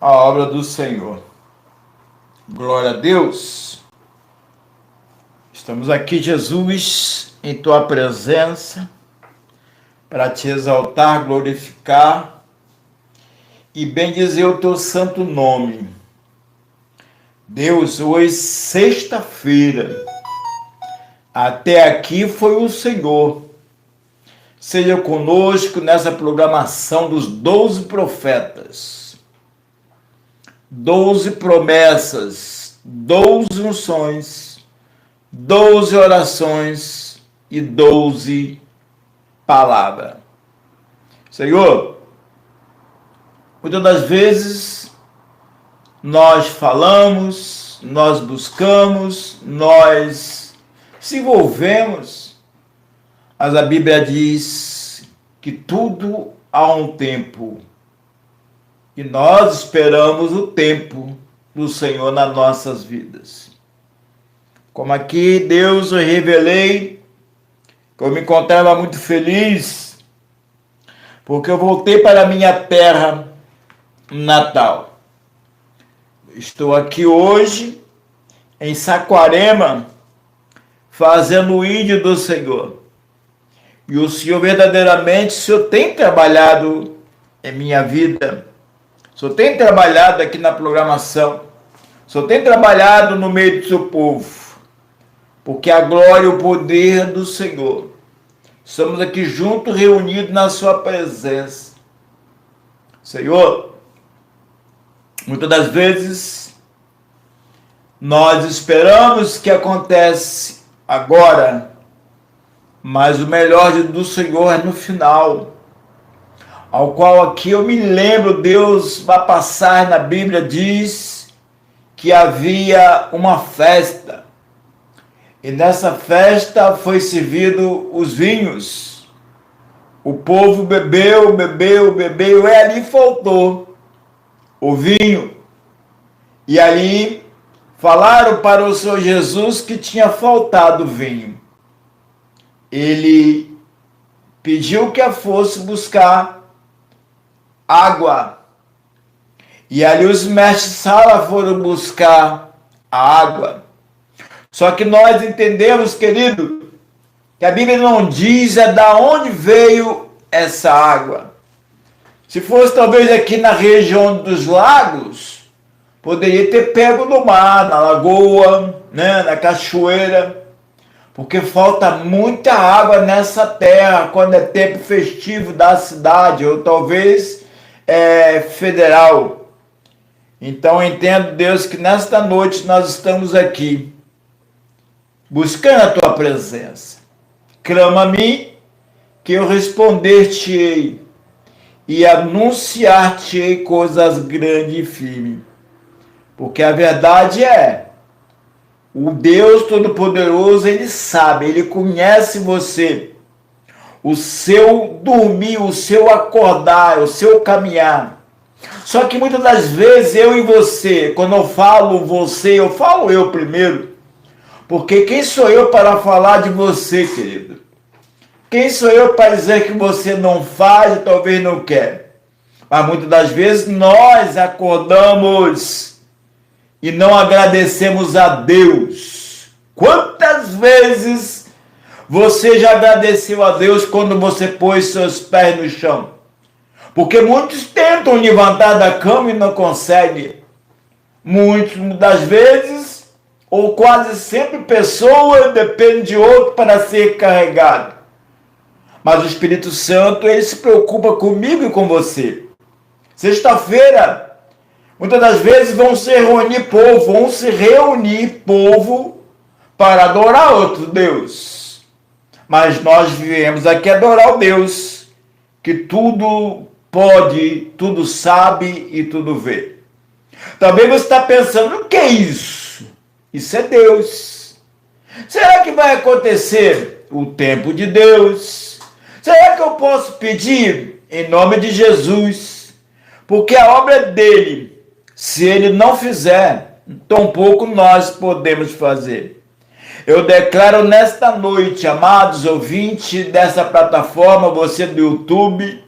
a obra do Senhor. Glória a Deus. Estamos aqui, Jesus, em tua presença, para te exaltar, glorificar e bendizer o teu santo nome. Deus, hoje, sexta-feira, até aqui foi o Senhor. Seja conosco nessa programação dos 12 profetas, 12 promessas, 12 unções, 12 orações e 12 palavras. Senhor, muitas das vezes nós falamos, nós buscamos, nós se envolvemos, mas a Bíblia diz que tudo há um tempo. E nós esperamos o tempo do Senhor nas nossas vidas. Como aqui, Deus, eu revelei que eu me encontrava muito feliz, porque eu voltei para a minha terra natal. Estou aqui hoje, em Saquarema, fazendo o ídolo do Senhor. E o Senhor verdadeiramente, o Senhor tem trabalhado em minha vida. O Senhor tem trabalhado aqui na programação. O Senhor tem trabalhado no meio do seu povo. Porque a glória e o poder do Senhor. Estamos aqui juntos, reunidos na sua presença. Senhor, muitas das vezes, nós esperamos que acontece agora, mas o melhor do Senhor é no final, ao qual aqui eu me lembro, Deus vai passar na Bíblia, diz que havia uma festa, e nessa festa foi servido os vinhos, o povo bebeu, e ali faltou o vinho, e ali falaram para o Senhor Jesus que tinha faltado vinho. Ele pediu que fosse buscar água. E ali os mestres de sala foram buscar a água. Só que nós entendemos, querido, que a Bíblia não diz da onde veio essa água. Se fosse talvez aqui na região dos lagos, poderia ter pego no mar, na lagoa, né, na cachoeira. Porque falta muita água nessa terra quando é tempo festivo da cidade, ou talvez federal. Então eu entendo, Deus, que nesta noite nós estamos aqui, buscando a tua presença. Clama a mim, que eu responder-te-ei, e anunciar-te-ei coisas grandes e firmes. Porque a verdade é, o Deus Todo-Poderoso, Ele sabe, Ele conhece você, o seu dormir, o seu acordar, o seu caminhar. Só que muitas das vezes eu e você, quando eu falo você, eu falo eu primeiro, porque quem sou eu para falar de você, querido? Quem sou eu para dizer que você não faz e talvez não quer? Mas muitas das vezes nós acordamos e não agradecemos a Deus. Quantas vezes você já agradeceu a Deus quando você pôs seus pés no chão? Porque muitos tentam levantar da cama e não conseguem. Muitas das vezes, ou quase sempre, pessoas dependem de outro para ser carregado. Mas o Espírito Santo, ele se preocupa comigo e com você. Sexta-feira, muitas das vezes vão se reunir povo para adorar outro Deus. Mas nós viemos aqui adorar o Deus que tudo pode, tudo sabe e tudo vê. Também você está pensando, o que é isso? Isso é Deus. Será que vai acontecer o tempo de Deus? Será que eu posso pedir em nome de Jesus? Porque a obra é dele. Se ele não fizer, tampouco nós podemos fazer. Eu declaro nesta noite, amados ouvintes dessa plataforma, você do YouTube,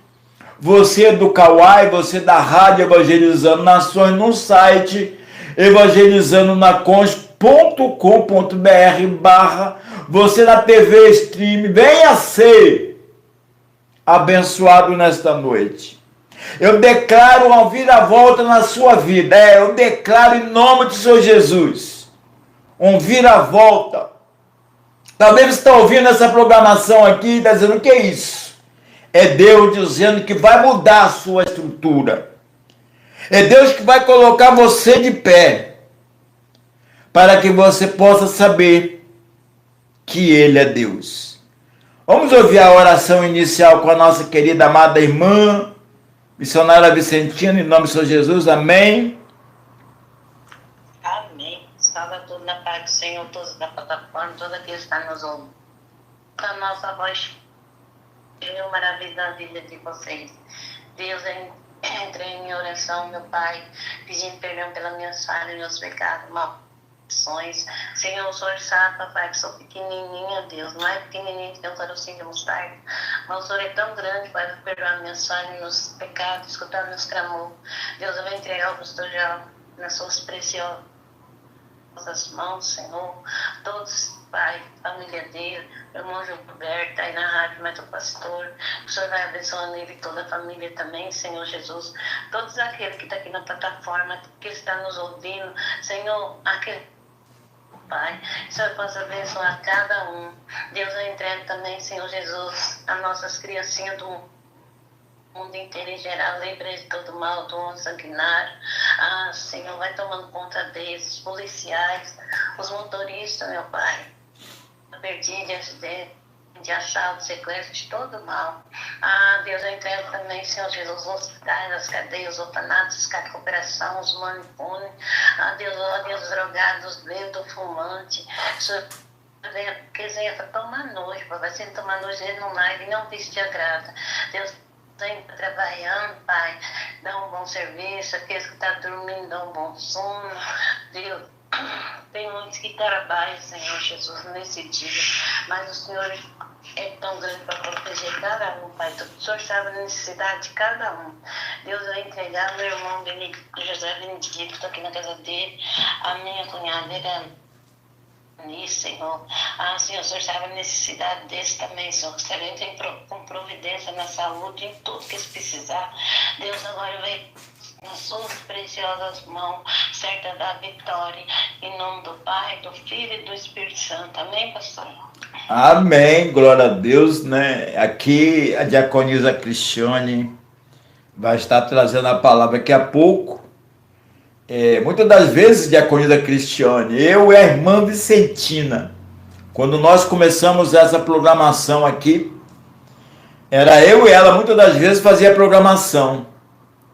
você do Kauai, você da Rádio Evangelizando Nações, no site evangelizandonacons.com.br/, você na TV Stream, venha ser abençoado nesta noite. Eu declaro uma viravolta na sua vida. Eu declaro em nome do Senhor Jesus. Um viravolta. Talvez você está ouvindo essa programação aqui e está dizendo, o que é isso? É Deus dizendo que vai mudar a sua estrutura. É Deus que vai colocar você de pé. Para que você possa saber que Ele é Deus. Vamos ouvir a oração inicial com a nossa querida amada irmã missionária Vicentina, em nome do Senhor Jesus, amém. Amém. Salva tudo na paz do Senhor, todos da plataforma, todo aquele que está nos ouvindo. A nossa voz, Senhor, maravilha da vida de vocês. Deus, entrei em oração, meu Pai, pedindo perdão pelas minhas falhas, meus pecados, maldições. Senhor, o Senhor sabe, papai, que sou pequenininha, Deus, não é pequenininha que tem um carocinho de mostarda, mas o Senhor é tão grande para perdoar minhas falhas, meus pecados, escutar meus clamores. Deus, eu vou entregar o pastor já nas suas preciosas mãos, Senhor, todos, Pai, família dele, meu irmão Gilberto, aí na rádio, mas o pastor, o Senhor vai abençoando ele e toda a família também, Senhor Jesus, todos aqueles que estão aqui na plataforma, que estão nos ouvindo, Senhor, aquele Pai, que o Senhor possa abençoar cada um. Deus, eu entrego também, Senhor Jesus, as nossas criancinhas do mundo inteiro em geral, livre de todo mal, do homem sanguinário. Senhor, vai tomando conta desses policiais, os motoristas, meu Pai, perdido de acidente, de assalto, sequestro, de todo mal. Deus, eu entrego também, Senhor Jesus, os hospitais, as cadeias, os orfanatos, as casas de cooperação, os manicômios. Deus, ó Deus, os drogados, os bêbados, fumantes. Senhor, porque eles iam tomar noite, vai ser tomar noite, ele não mais, e não viste agrada. Deus, sempre trabalhando, Pai, dá um bom serviço, aqueles que estão dormindo, dá um bom sono. Deus, tem muitos que trabalham, Senhor Jesus, nesse dia, mas o Senhor é tão grande para proteger cada um, Pai. O Senhor sabe a necessidade de cada um. Deus vai entregar meu irmão José Benedito, estou aqui na casa dele, a minha cunhada, nisso, Senhor. Senhor, o Senhor sabe a necessidade desse também, Senhor. Que o Senhor entre com providência na saúde, em tudo que eles precisar. Deus agora vem nas suas preciosas mãos, certa da vitória, em nome do Pai, do Filho e do Espírito Santo. Amém, pastor? Amém, glória a Deus, né? Aqui a diaconisa Cristiane vai estar trazendo a palavra daqui a pouco. Muitas das vezes, diaconisa Cristiane, eu e a irmã Vicentina, quando nós começamos essa programação aqui, era eu e ela, muitas das vezes fazia a programação.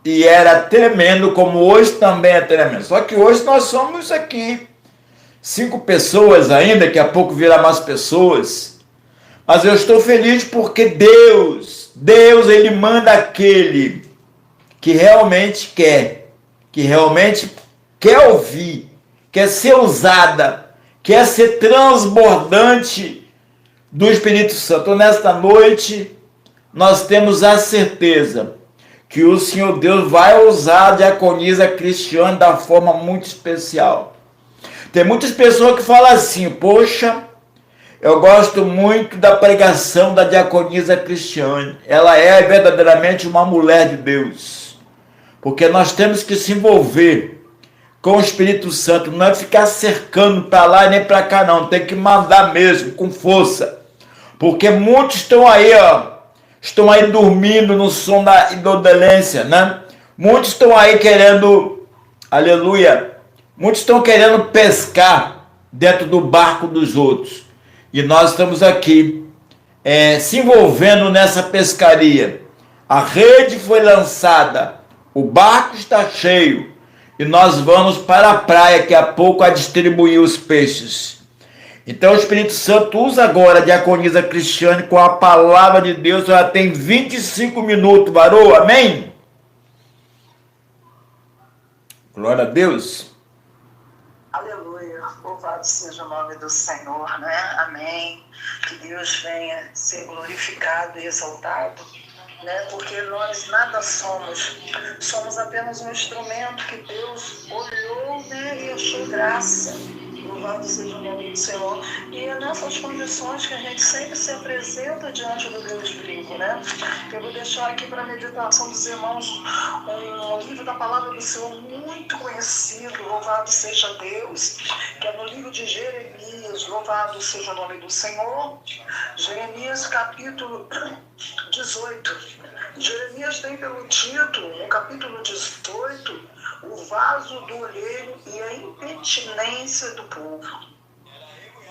E era tremendo, como hoje também é tremendo. Só que hoje nós somos aqui 5 pessoas ainda, daqui a pouco virá mais pessoas. Mas eu estou feliz porque Deus, Ele manda aquele que realmente quer ouvir, quer ser usada, quer ser transbordante do Espírito Santo. Nesta noite, nós temos a certeza que o Senhor Deus vai usar a diaconisa Cristiane da forma muito especial. Tem muitas pessoas que falam assim, poxa, eu gosto muito da pregação da diaconisa Cristiane. Ela é verdadeiramente uma mulher de Deus. Porque nós temos que se envolver com o Espírito Santo, não é ficar cercando para lá e nem para cá não, tem que mandar mesmo, com força. Porque muitos estão aí dormindo no som da indolência, né? Muitos estão aí querendo, aleluia, muitos estão querendo pescar dentro do barco dos outros. E nós estamos aqui se envolvendo nessa pescaria. A rede foi lançada, o barco está cheio e nós vamos para a praia daqui a pouco a distribuir os peixes. Então o Espírito Santo usa agora a diaconisa Cristiane com a palavra de Deus. Ela tem 25 minutos, varou, amém? Glória a Deus. Aleluia, louvado seja o nome do Senhor, né? Amém. Que Deus venha ser glorificado e exaltado né? Porque nós nada somos apenas um instrumento que Deus olhou, né, e achou graça. Louvado seja o nome do Senhor. E é nessas condições que a gente sempre se apresenta diante do Deus vivo, né? Eu vou deixar aqui para a meditação dos irmãos um livro da palavra do Senhor muito conhecido, louvado seja Deus, que é no livro de Jeremias, louvado seja o nome do Senhor. Jeremias capítulo 18. Jeremias tem pelo título, no capítulo 18, o vaso do olheiro e a impertinência do povo.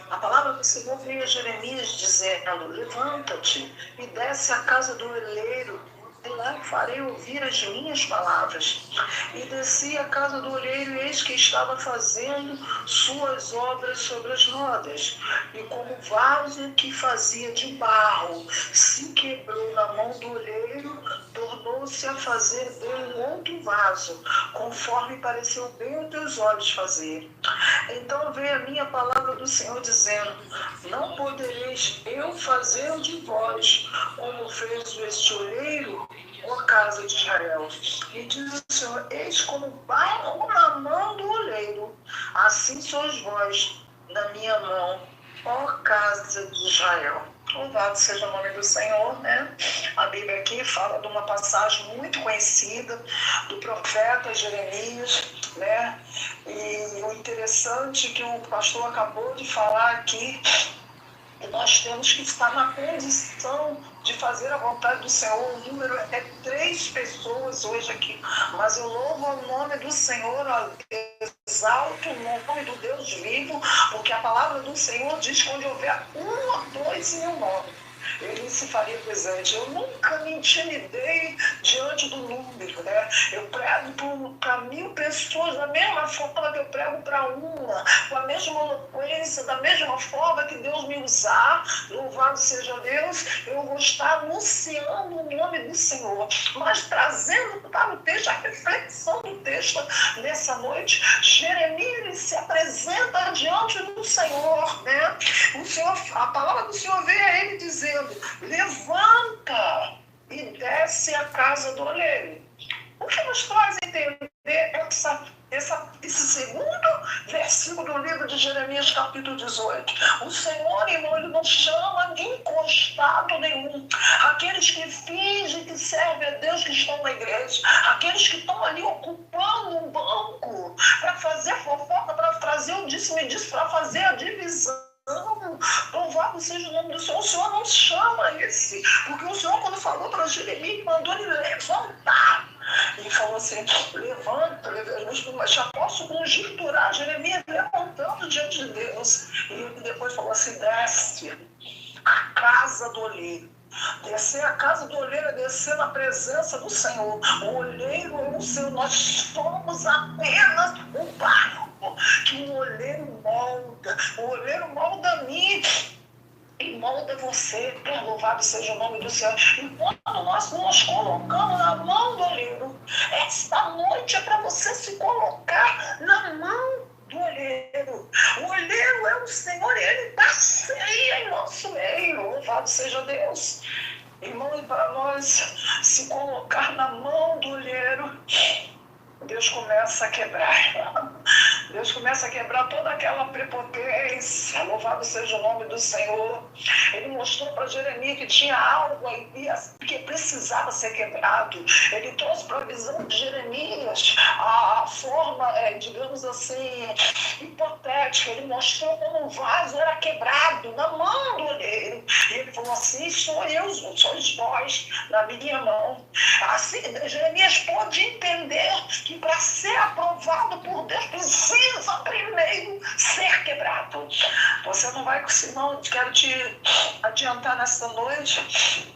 A palavra do Senhor veio a Jeremias dizendo: levanta-te e desce à casa do olheiro, e lá farei ouvir as minhas palavras. E desci à casa do olheiro, e eis que estava fazendo suas obras sobre as rodas. E como o vaso que fazia de barro se quebrou na mão do olheiro, tornou-se a fazer dele um outro vaso, conforme pareceu bem aos teus olhos fazer. Então veio a minha palavra do Senhor dizendo: não podereis eu fazer de vós como fez este olheiro, ó casa de Israel. E diz o Senhor: eis como barro na mão do olheiro, assim sois vós na minha mão, ó casa de Israel. Louvado seja o nome do Senhor, né? A Bíblia aqui fala de uma passagem muito conhecida do profeta Jeremias, né? E o interessante que o pastor acabou de falar aqui, que nós temos que estar na condição de fazer a vontade do Senhor. O número é 3 pessoas hoje aqui, mas eu louvo o nome do Senhor, exalto o nome do Deus vivo, porque a palavra do Senhor diz que onde houver 1 ou 2 em meu nome, ele se faria presente. Eu nunca me intimidei diante do número, né? Eu prego para 1000 pessoas da mesma forma que eu prego para uma, com a mesma eloquência, da mesma forma que Deus me usar, louvado seja Deus, eu vou estar anunciando o nome do Senhor, mas trazendo para o texto, a reflexão do texto nessa noite. Jeremias se apresenta diante do Senhor, né? O Senhor, a palavra do Senhor veio a ele dizendo: levanta e desce à casa do olheiro. O que nos faz entender esse segundo versículo do livro de Jeremias, capítulo 18? O Senhor, irmão, ele não chama de encostado nenhum. Aqueles que fingem que servem a Deus, que estão na igreja, aqueles que estão ali ocupando um banco para fazer fofoca, para trazer o disse-me-disse, para fazer a divisão. Louvado seja o nome do Senhor. O Senhor não chama esse, porque o Senhor, quando falou para Jeremias, mandou ele levantar. Ele falou assim: levanta, mas já posso conjecturar Jeremias levantando diante de Deus. E ele depois falou assim: desce a casa do olheiro. Descer a casa do olheiro é descer na presença do Senhor. O olheiro é o Senhor. Nós somos apenas um barro que o olheiro molda. O olheiro molda a mim e molda você. Louvado seja o nome do Senhor. Enquanto nós nos colocamos na mão do olheiro, esta noite é para você se colocar na mão do olheiro. O olheiro é o Senhor e ele passeia em nosso meio. Louvado seja Deus. Irmão, e para nós se colocar na mão do olheiro, Deus começa a quebrar. Deus começa a quebrar toda aquela prepotência. Louvado seja o nome do Senhor. Ele mostrou para Jeremias que tinha algo aí que precisava ser quebrado. Ele trouxe para a visão de Jeremias a forma, digamos assim, hipotética. Ele mostrou como o vaso era quebrado na mão do olheiro. E ele falou assim: sou eu, sois vós na minha mão. Assim, Jeremias pôde entender que para ser aprovado por Deus precisa primeiro ser quebrado. Você não vai, senão quero te adiantar nesta noite.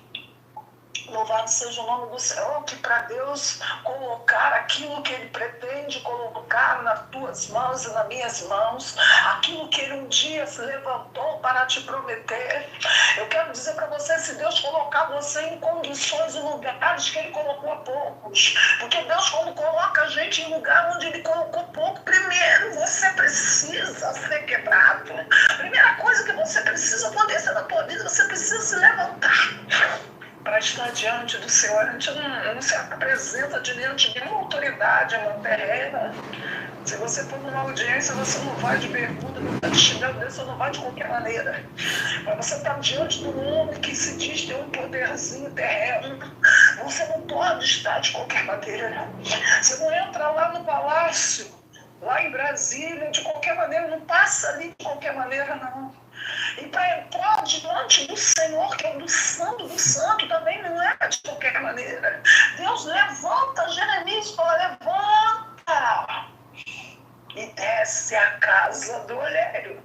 Louvado seja o nome do Senhor, que para Deus colocar aquilo que Ele pretende colocar nas tuas mãos e nas minhas mãos, aquilo que Ele um dia se levantou para te prometer. Eu quero dizer para você, se Deus colocar você em condições e lugares que Ele colocou a poucos, porque Deus, quando coloca a gente em lugar onde Ele colocou pouco, primeiro você precisa ser quebrado. A primeira coisa que você precisa acontecer na tua vida, você precisa se levantar. para estar diante do Senhor. A gente não se apresenta diante de nenhuma autoridade, uma terrena. Se você for numa audiência, você não vai de bermuda, não vai de chinelo, você não vai de qualquer maneira. Mas você está diante de um homem que se diz ter um poderzinho terreno. Você não pode estar de qualquer maneira. Você não entra lá no palácio, lá em Brasília, de qualquer maneira, não passa ali de qualquer maneira, não. E para entrar diante do Senhor, que é do Santo, também não é de qualquer maneira. Deus levanta Jeremias e fala, levanta e desce a casa do olheiro.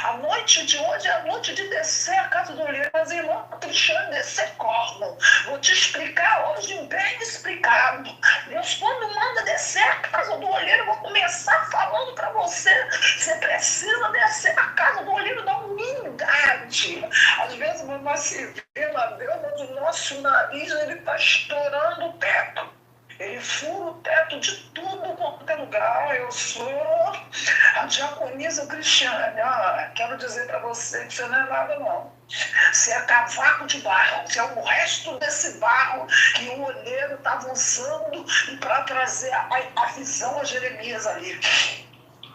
A noite de hoje é a noite de descer a casa do olheiro. Mas, irmão, Cristiano, descer como? Vou te explicar hoje bem explicado. Deus, quando manda descer a casa do olheiro, eu vou começar falando para você. Você precisa descer a casa do olheiro da humildade. Às vezes nós se vê lá Deus, mas o nosso nariz está estourando o teto. Ele fura o teto de tudo quanto é lugar. Eu sou a diaconisa Cristiana. Quero dizer para você que você não é nada, não. Você é cavaco de barro. Você é o resto desse barro que o olheiro estava usando para trazer a visão a Jeremias ali.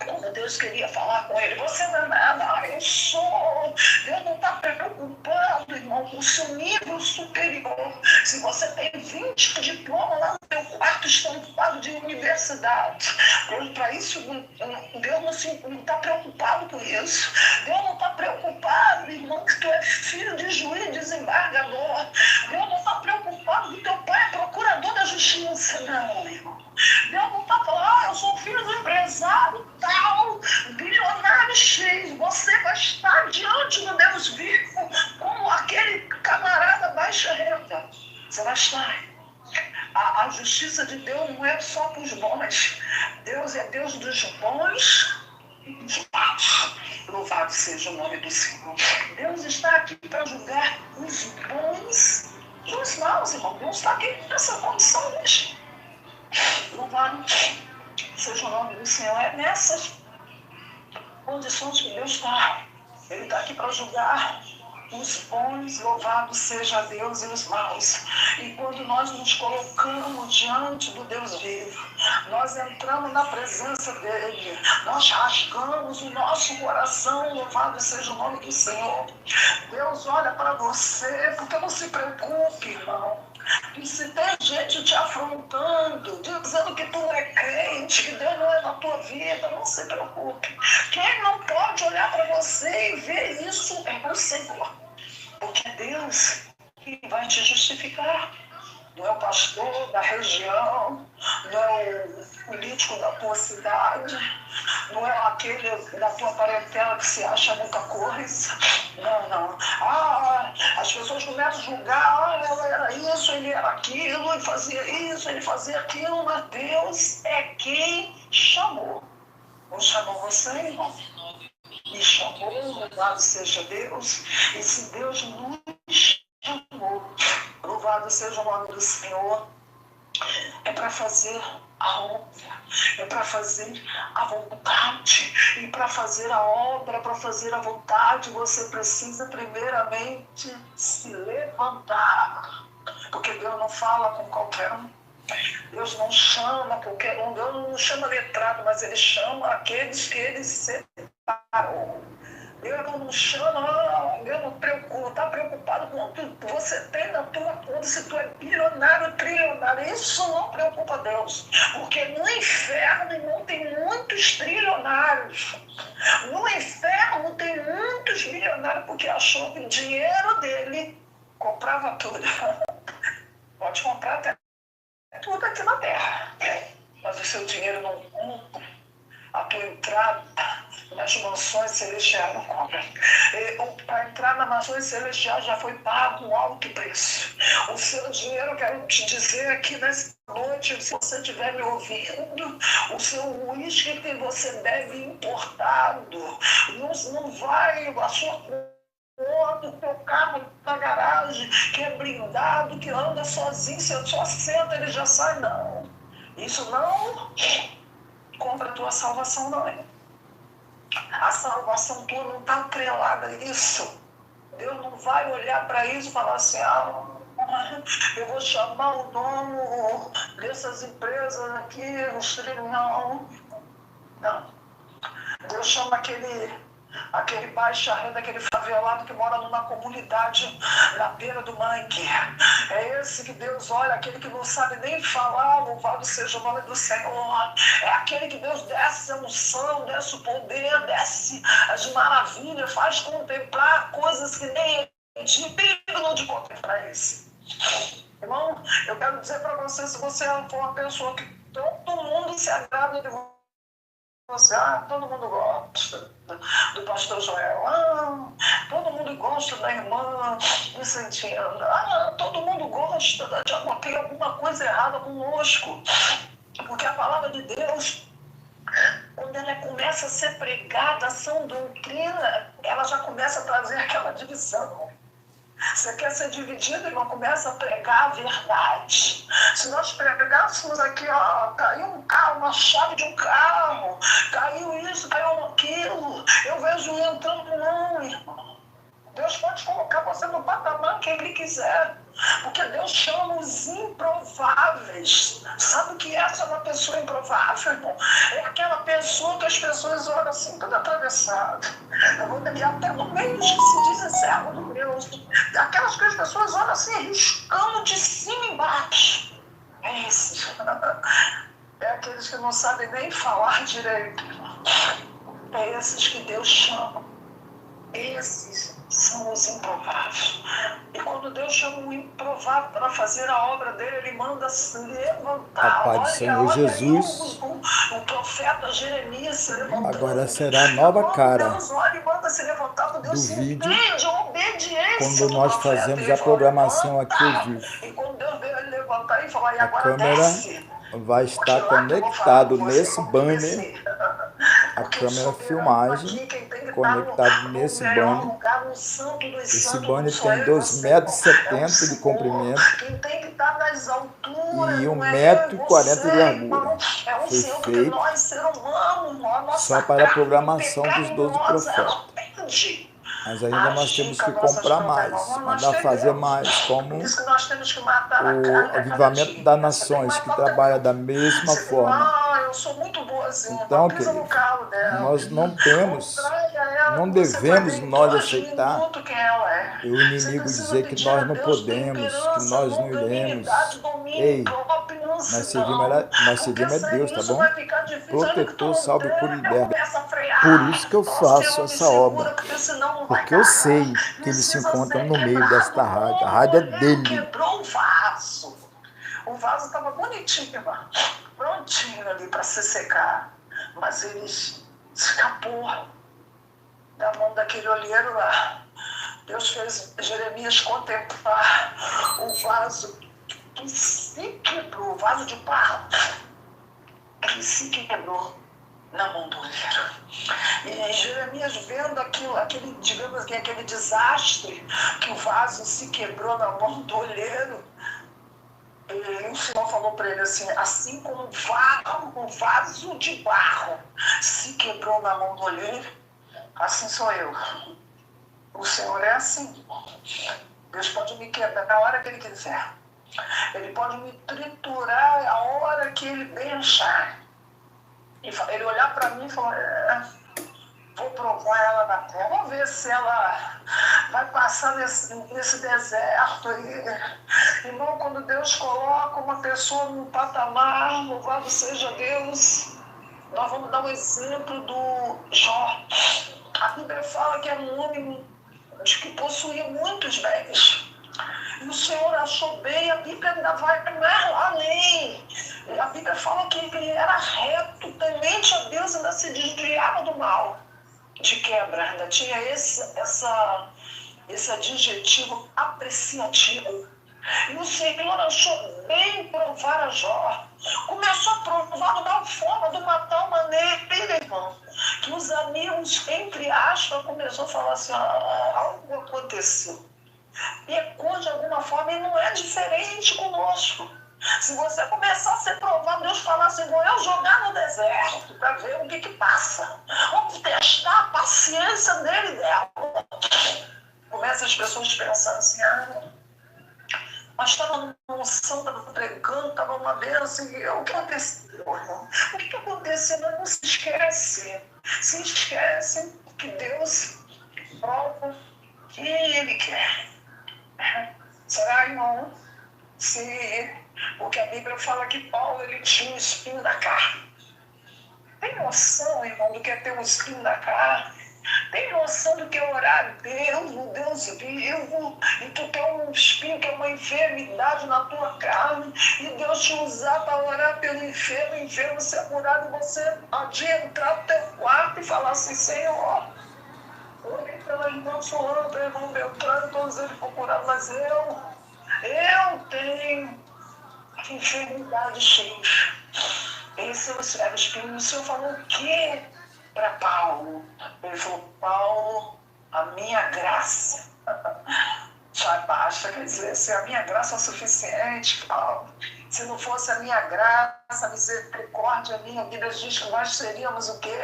Quando Deus queria falar com ele, você não é nada, eu sou. Deus não está preocupado, irmão, com o seu nível superior. Se você tem 20 diplomas lá no seu quarto estampado de universidade, para isso, Deus não está preocupado com isso. Deus não está preocupado, irmão, que tu é filho de juiz desembargador. Deus não está preocupado que teu pai é procurador da justiça, não, irmão. Deus não está falando, eu sou filho do empresário tal, bilionário X. Você vai estar diante do Deus vivo como aquele camarada baixa renda. Você vai estar. A justiça de Deus não é só para os bons. Deus é Deus dos bons e dos maus. Louvado seja o nome do Senhor. Deus está aqui para julgar os bons e os maus, irmão. Deus está aqui nessa condição hoje. Louvado seja o nome do Senhor. É nessas condições que Deus está. Ele está aqui para julgar os bons, louvado seja Deus, e os maus. E quando nós nos colocamos diante do Deus vivo, nós entramos na presença dele, nós rasgamos o nosso coração, louvado seja o nome do Senhor. Deus olha para você, porque não se preocupe, irmão. E se tem gente te afrontando, dizendo que tu não é crente, que Deus não é na tua vida, não se preocupe. Quem não pode olhar para você e ver isso é o Senhor. Porque é Deus que vai te justificar. Não é o pastor da região, não é o político da tua cidade, não é aquele da tua parentela que se acha muita coisa. Não. As pessoas começam a julgar, ela era isso, ele era aquilo, ele fazia isso, ele fazia aquilo, mas Deus é quem chamou. Não chamou você, irmão? Me chamou, louvado seja Deus. E se Deus nos chamou, louvado seja o nome do Senhor, é para fazer a obra, é para fazer a vontade. E para fazer a obra, para fazer a vontade, você precisa primeiramente se levantar. Porque Deus não fala com qualquer um. Deus não chama qualquer um. Deus não chama letrado, mas Ele chama aqueles que Ele separou. Deus não chama, Deus não preocupa, está preocupado com o que você tem na tua conta, se tu é bilionário, trilionário. Isso não preocupa Deus, porque no inferno, irmão, tem muitos trilionários. No inferno tem muitos bilionários, porque achou que o dinheiro dele comprava tudo. Pode comprar até tudo aqui na terra, mas o seu dinheiro não compra a tua entrada nas mansões celestiais, não compra. Para entrar nas mansões celestiais já foi pago um alto preço. O seu dinheiro, quero te dizer aqui nessa noite, se você estiver me ouvindo, o seu uísque que você bebe importado, não vai, a sua o teu carro na garagem, que é blindado, que anda sozinho, você só senta, ele já sai, não. Isso não compra a tua salvação, não é. A salvação tua não está atrelada a isso. Deus não vai olhar para isso e falar assim, Eu vou chamar o dono dessas empresas aqui, no trilhão. Não. Deus chama aquele baixa renda, aquele favelado que mora numa comunidade na beira do mangue. É esse que Deus olha, aquele que não sabe nem falar, louvado seja o nome do Senhor. É aquele que Deus desce a unção, desce o poder, desce as maravilhas, faz contemplar coisas que nem é digno de contemplar esse. Irmão, eu quero dizer para você, se você for uma pessoa que todo mundo se agrada de você, todo mundo gosta do pastor Joel, todo mundo gosta da irmã Vicentina, todo mundo gosta da diabo, tem alguma coisa errada conosco, porque a palavra de Deus, quando ela começa a ser pregada, a sã doutrina, ela já começa a trazer aquela divisão. Você quer ser dividido, irmão? Começa a pregar a verdade. Se nós pregássemos aqui, caiu um carro, uma chave de um carro, caiu isso, caiu aquilo, eu vejo entrando, não, irmão. Deus pode colocar você no patamar que Ele quiser, porque Deus chama os improváveis. Sabe o que é essa uma pessoa improvável, irmão? É aquela pessoa que as pessoas olham assim, toda atravessada. Até no meio dos que se dizem servo do Deus. Aquelas que as pessoas olham assim, riscando de cima e embaixo. É esses. É aqueles que não sabem nem falar direito, irmão. É esses que Deus chama. Esses são os improváveis. E quando Deus chama um improvável para fazer a obra dele, Ele manda se levantar. Pai do Senhor Jesus, o profeta Jeremias se levantou. Agora será a nova cara Deus olha e manda se levantar, Deus do vídeo, a obediência quando nós fazemos a programação aqui ao vivo. E quando Deus veio ele levantar e falar, e A agora câmera desce. vai estar conectado nesse banner, a câmera filmagem conectado nesse banner. Esse banner tem 2,70 m de comprimento e 1,40 m de largura. Foi feito só para a programação dos 12 profetas. Mas ainda nós temos que comprar mais, mandar fazer mais, como o Avivamento das Nações, que trabalha da mesma forma. Então, querido, nós não temos, não devemos nós aceitar o inimigo dizer que nós não podemos, que nós não iremos. Ei, nós seguimos a Deus, tá bom? Protetor, salve, cura e liberta. Por isso que eu faço essa obra, porque eu sei que ele se encontra no meio desta rádio. A rádio é dele. Quebrou o vaso. O vaso estava bonitinho, prontinho ali para se secar. Mas ele escapou da mão daquele olheiro lá. Deus fez Jeremias contemplar o vaso que se quebrou, o vaso de barro, que se quebrou na mão do olheiro. E Jeremias vendo aquele, digamos assim, aquele desastre, que o vaso se quebrou na mão do olheiro, e o Senhor falou para ele assim como um vaso de barro se quebrou na mão do olheiro, assim sou eu. O Senhor é assim. Deus pode me quebrar na hora que Ele quiser. Ele pode me triturar a hora que Ele bem achar. Ele olhar para mim e falar, vou provar ela na terra, vou ver se ela vai passar nesse deserto. Irmão, quando Deus coloca uma pessoa no patamar, louvado seja Deus, nós vamos dar um exemplo do Jó. A Bíblia fala que era um homem que possuía muitos bens. E o Senhor achou bem, a Bíblia ainda vai mais além. A Bíblia fala que ele era reto, temente a Deus, ainda se desviava do mal. De quebra, ainda tinha esse adjetivo apreciativo. E o Senhor achou bem provar a Jó. Começou a provar de uma forma, de uma tal maneira, irmão, que os amigos, entre aspas, começaram a falar assim, algo aconteceu. Pecou de alguma forma e não é diferente conosco. Se você começar a ser provado, Deus falar assim, vou eu jogar no deserto para ver o que passa. Vamos testar a paciência dele e dela. Começa as pessoas pensando assim, mas estava numa unção, estava pregando, estava uma bênção. E o que aconteceu, irmão? O que aconteceu? Não se esquece. Se esquece que Deus prova quem Ele quer. Será, irmão? Se o que a Bíblia fala que Paulo ele tinha o espinho da carne. Tem noção, irmão, do que é ter um espinho da carne? Tem noção do que é orar a Deus, o Deus vivo, e tu tem um espinho que é uma enfermidade na tua carne, e Deus te usar para orar pelo enfermo, o enfermo ser curado, e você pode entrar no teu quarto e falar assim, Senhor, orei pela irmã fulano, pelo irmão Beltrano, todos eles procuraram, mas eu tenho enfermidade cheia. Esse é o espinho. O Senhor falou o quê para Paulo? Ele falou, Paulo, a minha graça já basta. Quer dizer, se a minha graça é suficiente, Paulo, se não fosse a minha graça, a misericórdia minha, a Bíblia diz que nós seríamos o quê?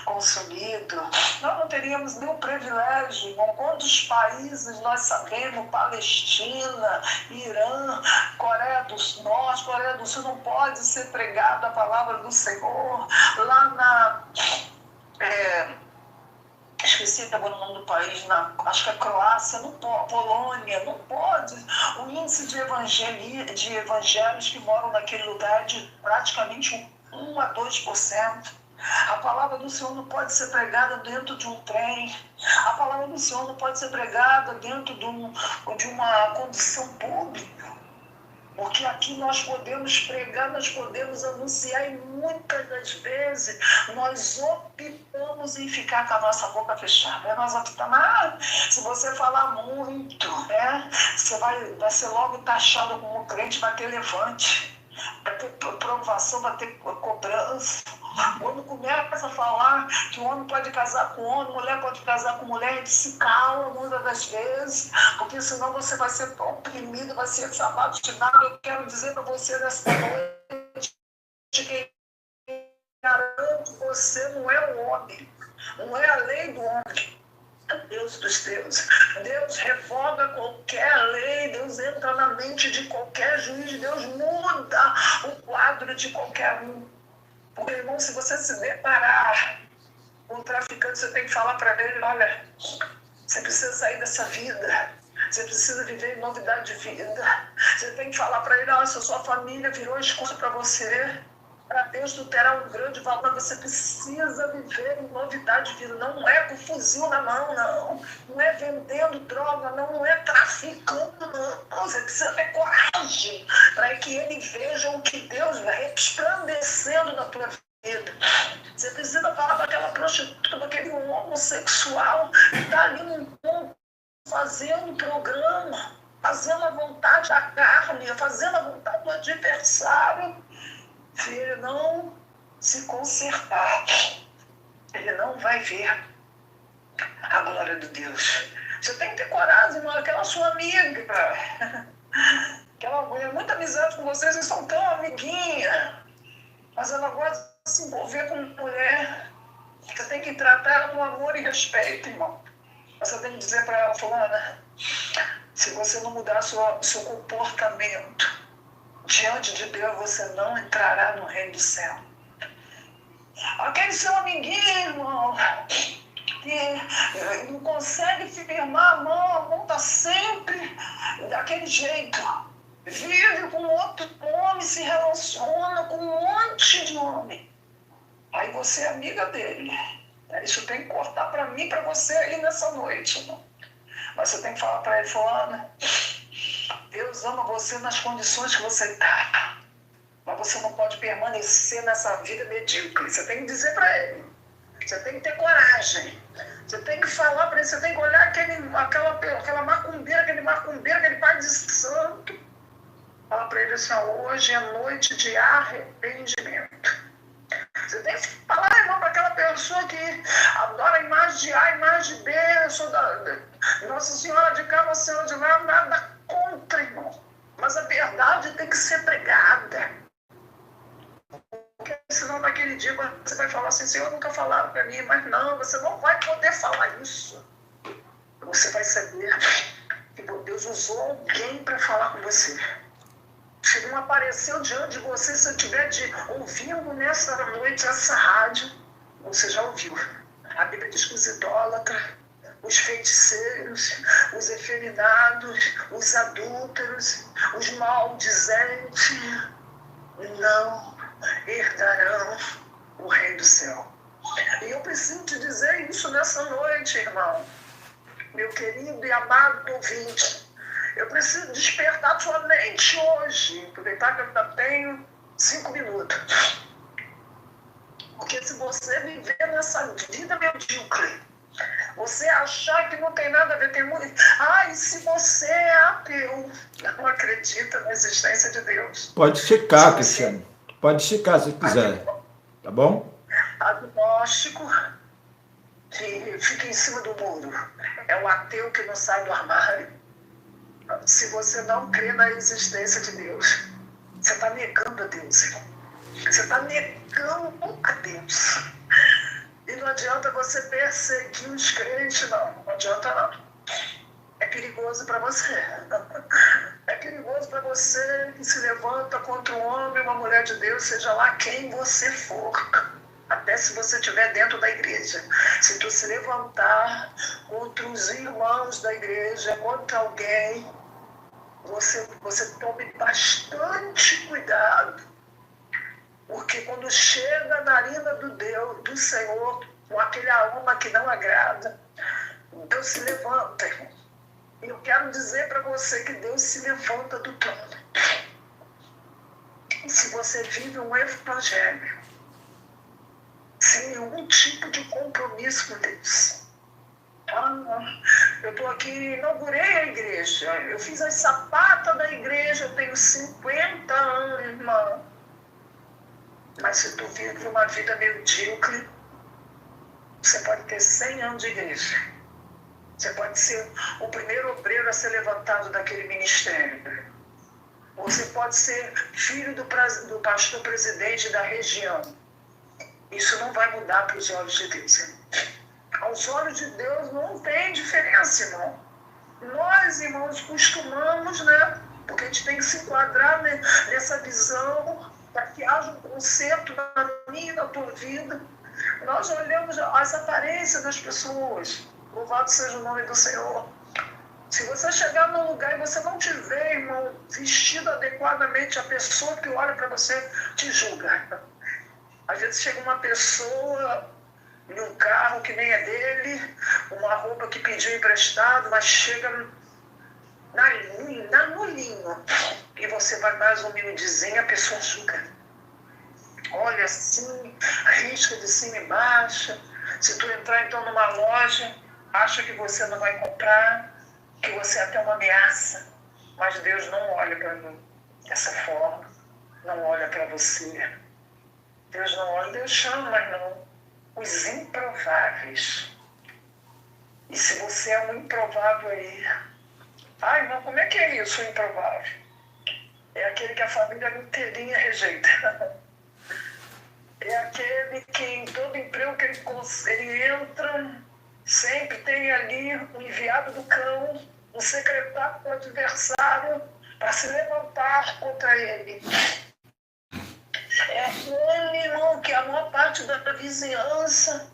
Consumidos. Nós não teríamos nenhum privilégio, irmão. Quantos países nós sabemos, Palestina, Irã, Coreia do Norte, Coreia do Sul, não pode ser pregada a palavra do Senhor. Lá na... esqueci agora o nome do país, acho que é Croácia, não pode, Polônia, não pode. O índice de evangélicos que moram naquele lugar é de praticamente 1 a 2%. A palavra do Senhor não pode ser pregada dentro de um trem. A palavra do Senhor não pode ser pregada dentro de uma condição pública. Porque aqui nós podemos pregar, nós podemos anunciar e muitas das vezes nós optamos em ficar com a nossa boca fechada. Nós optamos, se você falar muito, você vai ser logo taxado como crente, vai ter levante, vai ter provação, vai ter cobrança. Quando começa a falar que o homem pode casar com homem, mulher pode casar com mulher, a gente se cala muitas das vezes, porque senão você vai ser oprimido, vai ser sabatinado. Eu quero dizer para você nessa noite que garante você não é o homem, não é a lei do homem. Deus dos deuses. Deus revoga qualquer lei, Deus entra na mente de qualquer juiz, Deus muda o quadro de qualquer um. Porque, irmão, se você se deparar com um traficante, você tem que falar para ele, olha, você precisa sair dessa vida, você precisa viver em novidade de vida. Você tem que falar para ele, olha, se a sua família virou escudo para você, para Deus tu terá um grande valor, você precisa viver em novidade de vida. Não é com fuzil na mão, não é vendendo droga, não é traficando, não. Você precisa ter coragem para que ele veja o que Deus vai resplandecendo na tua vida. Você precisa falar para aquela prostituta, para aquele homossexual que está ali num ponto fazendo programa, fazendo a vontade da carne, fazendo a vontade do adversário. Se ele não se consertar, ele não vai ver a glória de Deus. Você tem que ter coragem, irmão. Aquela sua amiga, aquela mulher, muita amizade com vocês são tão amiguinha, mas ela gosta de se envolver com mulher. Você tem que tratar ela com amor e respeito, irmão. Você tem que dizer para ela, fulana, se você não mudar seu comportamento diante de Deus, você não entrará no reino do céu. Aquele seu amiguinho, irmão, que não consegue firmar a mão está sempre daquele jeito. Vive com outro homem, se relaciona com um monte de homem. Aí você é amiga dele. Isso tem que cortar para mim, para você aí nessa noite, irmão. Mas você tem que falar para ele, fulana, Deus ama você nas condições que você está. Mas você não pode permanecer nessa vida medíocre. Você tem que dizer para ele. Você tem que ter coragem. Você tem que falar para ele. Você tem que olhar aquela macumbeira, aquele pai de santo. Fala para ele assim, hoje é noite de arrependimento. Você tem que falar, irmão, para aquela pessoa que adora a imagem de A, a imagem de B, eu sou da Nossa Senhora de cá, Nossa Senhora de lá, nada contra, irmão. Mas a verdade tem que ser pregada. Porque senão naquele dia você vai falar assim, Senhor, nunca falaram para mim, mas não, você não vai poder falar isso. Você vai saber que Deus Deus usou alguém para falar com você. Se não apareceu diante de você, se eu estiver ouvindo nessa noite essa rádio, você já ouviu. A Bíblia diz que os idólatras, os feiticeiros, os efeminados, os adúlteros, os maldizentes, não herdarão o reino do céu. E eu preciso te dizer isso nessa noite, irmão. Meu querido e amado ouvinte, eu preciso despertar sua mente hoje. Aproveitar que eu ainda tenho 5 minutos. Porque se você viver nessa vida medíocre, você achar que não tem nada a ver, tem muito... e se você é ateu, não acredita na existência de Deus. Pode checar, Cristiano. Pode checar se quiser. Tá bom? Agnóstico que fica em cima do muro. É o ateu que não sai do armário. Se você não crê na existência de Deus, você está negando a Deus, irmão. Você está negando a Deus. E não adianta você perseguir os crentes, não. Não adianta, não. É perigoso para você. É perigoso para você que se levanta contra um homem, uma mulher de Deus, seja lá quem você for. Até se você estiver dentro da igreja. Se tu se levantar contra os irmãos da igreja, contra alguém, você tome bastante cuidado. Porque quando chega na narina do Senhor, com aquele aroma que não agrada, Deus se levanta, irmão. E eu quero dizer para você que Deus se levanta do trono. Se você vive um evangelho, sem nenhum tipo de compromisso com Deus. Eu estou aqui, inaugurei a igreja, eu fiz as sapatas da igreja, eu tenho 50 anos, irmão. Mas se tu vive uma vida medíocre, você pode ter 100 anos de igreja. Você pode ser o primeiro obreiro a ser levantado daquele ministério. Você pode ser filho do pastor presidente da região. Isso não vai mudar para os olhos de Deus, irmão. Aos olhos de Deus não tem diferença, irmão. Nós, irmãos, costumamos, né? Porque a gente tem que se enquadrar nessa visão para que haja um conserto na minha e na tua vida. Nós olhamos as aparências das pessoas. Louvado seja o nome do Senhor. Se você chegar num lugar e você não te vê, irmão, vestido adequadamente, a pessoa que olha para você te julga. Às vezes chega uma pessoa em um carro que nem é dele, uma roupa que pediu emprestado, mas chega na nulinho. E você vai mais humildezinho, a pessoa julga. Olha assim, risca de cima e baixo. Se tu entrar então numa loja, acha que você não vai comprar, que você é até uma ameaça. Mas Deus não olha para mim dessa forma. Não olha para você. Deus não olha, Deus chama, mas não. Os improváveis. E se você é um improvável aí, irmão, como é que é isso, o improvável? É aquele que a família inteirinha rejeita. É aquele que em todo emprego que ele entra, sempre tem ali um enviado do cão, um secretário do adversário para se levantar contra ele. É aquele, irmão, que a maior parte da vizinhança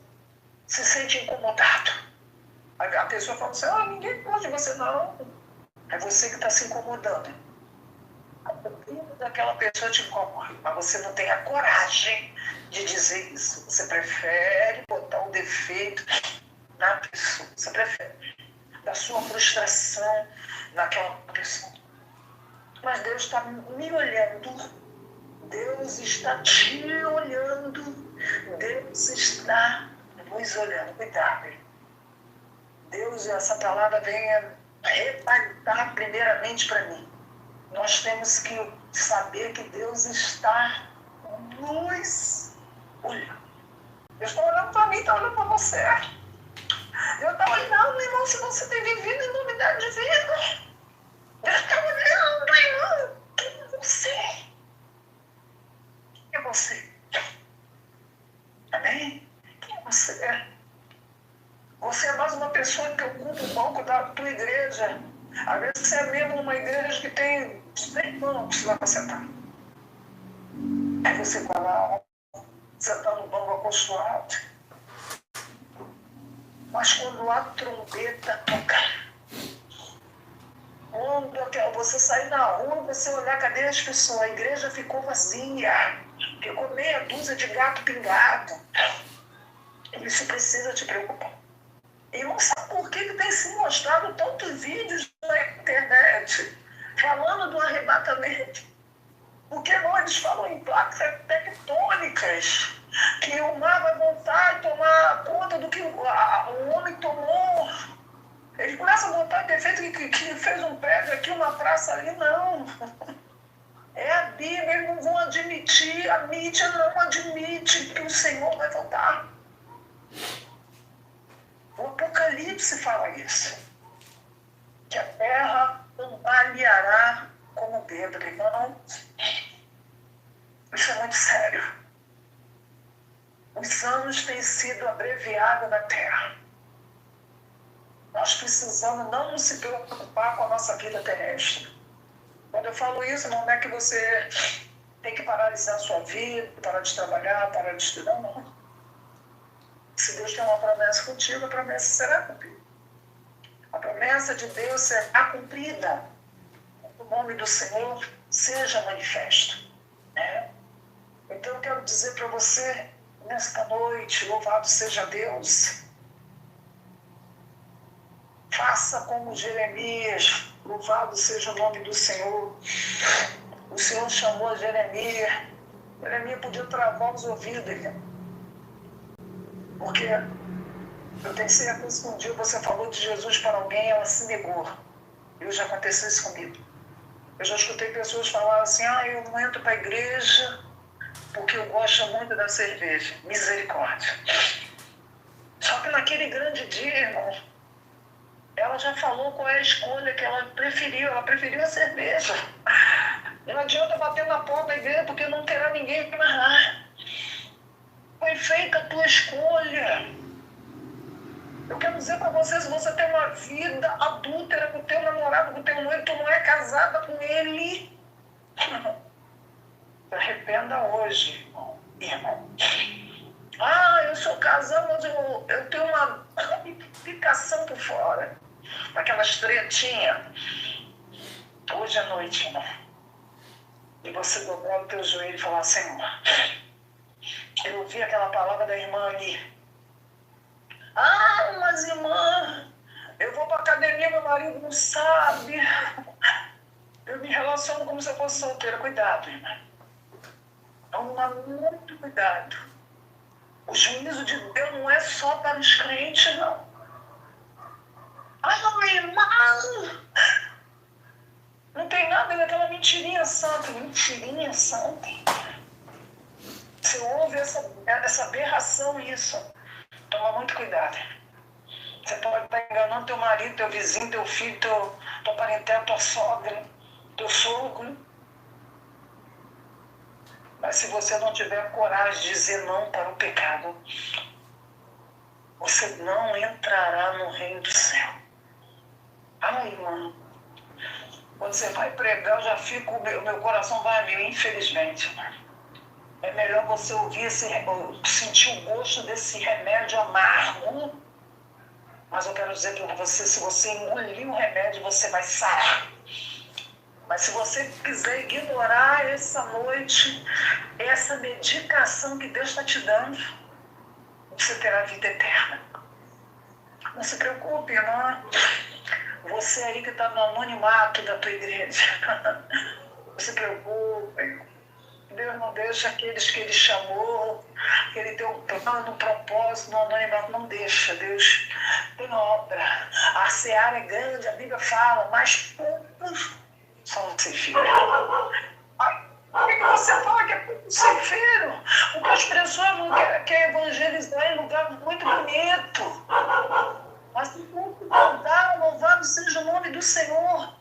se sente incomodado. A pessoa fala assim, ninguém gosta de você, não. É você que está se incomodando. A vida daquela pessoa te incomoda, mas você não tem a coragem de dizer isso. Você prefere botar um defeito na pessoa. Você prefere da sua frustração naquela pessoa. Mas Deus está me olhando. Deus está te olhando. Deus está nos olhando. Cuidado. Deus, essa palavra venha reparar primeiramente para mim. Nós temos que saber que Deus está nos olhando. Deus está olhando para mim, está olhando para você. Deus está olhando, irmão, se você tem vivido em novidade de vida. Deus está olhando, irmão. Quem é você? Quem é você? Amém? Quem é você? Você é mais uma pessoa que ocupa o banco da tua igreja. Às vezes você é membro de uma igreja que tem 100 bancos lá para sentar. Aí você vai lá, sentar no banco acostumado. Mas quando a trombeta toca, quando você sair na rua, você olhar, cadê as pessoas? A igreja ficou vazia. Ficou meia dúzia de gato pingado. Isso precisa te preocupar. E não sabe por que tem se mostrado tantos vídeos na internet falando do arrebatamento. Porque não, eles falam em placas tectônicas, que o mar vai voltar e tomar conta do que o homem tomou. Eles começam a botar defeito que fez um prédio aqui, uma praça ali, não. É a Bíblia, eles não vão admitir, a mídia não admite que o Senhor vai voltar. O Apocalipse fala isso. Que a terra cambaleará como bêbado, irmão. Isso é muito sério. Os anos têm sido abreviados na terra. Nós precisamos não se preocupar com a nossa vida terrestre. Quando eu falo isso, não é que você tem que paralisar a sua vida, parar de trabalhar, parar de estudar, não. Se Deus tem uma promessa contigo, a promessa será cumprida. A promessa de Deus será cumprida. O nome do Senhor seja manifesto. Né? Então eu quero dizer para você, nesta noite, louvado seja Deus. Faça como Jeremias, louvado seja o nome do Senhor. O Senhor chamou Jeremias. Jeremias podia travar os ouvidos, irmão. Porque eu tenho certeza que um dia você falou de Jesus para alguém e ela se negou. E já aconteceu isso comigo. Eu já escutei pessoas falar assim, eu não entro para a igreja porque eu gosto muito da cerveja. Misericórdia. Só que naquele grande dia, irmão, ela já falou qual é a escolha que ela preferiu. Ela preferiu a cerveja. Não adianta bater na porta da igreja porque não terá ninguém para lá. Foi feita a tua escolha. Eu quero dizer para você, se você tem uma vida adúltera com o teu namorado, com o teu noivo, tu não é casada com ele. Se arrependa hoje, irmão. Eu sou casada, mas eu tenho uma ramificação por fora. Aquelas tretinhas. Hoje à noite, irmão. E você dobrar o teu joelho e falar, Senhor, eu ouvi aquela palavra da irmã ali. Mas irmã, eu vou para academia, meu marido não sabe. Eu me relaciono como se eu fosse solteira. Cuidado, irmã. Toma muito cuidado. O juízo de Deus não é só para os crentes, não. Irmã, não tem nada daquela mentirinha santa. Mentirinha santa. Você ouve essa aberração, isso. Toma muito cuidado. Você pode estar enganando teu marido, teu vizinho, teu filho, tua parentela, tua sogra, teu sogro. Mas se você não tiver coragem de dizer não para o pecado, você não entrará no reino do céu. Irmão, quando você vai pregar, eu já fico, o meu coração vai a mil, infelizmente. É melhor você ouvir sentir o gosto desse remédio amargo. Mas eu quero dizer para você, se você engolir o remédio, você vai sarar. Mas se você quiser ignorar essa noite, essa medicação que Deus está te dando, você terá vida eterna. Não se preocupe, irmã. Você aí que está no anonimato da tua igreja. Não se preocupe. Deus não deixa aqueles que Ele chamou, que Ele deu um plano, um propósito, no anonimato. Não deixa. Deus tem obra. A seara é grande, a Bíblia fala, mas poucos são os ceifeiros. Por que você fala que é pouco ceifeiro? Porque as pessoas não querem evangelizar em lugar muito bonito. Mas se pouco contar, louvado seja o nome do Senhor.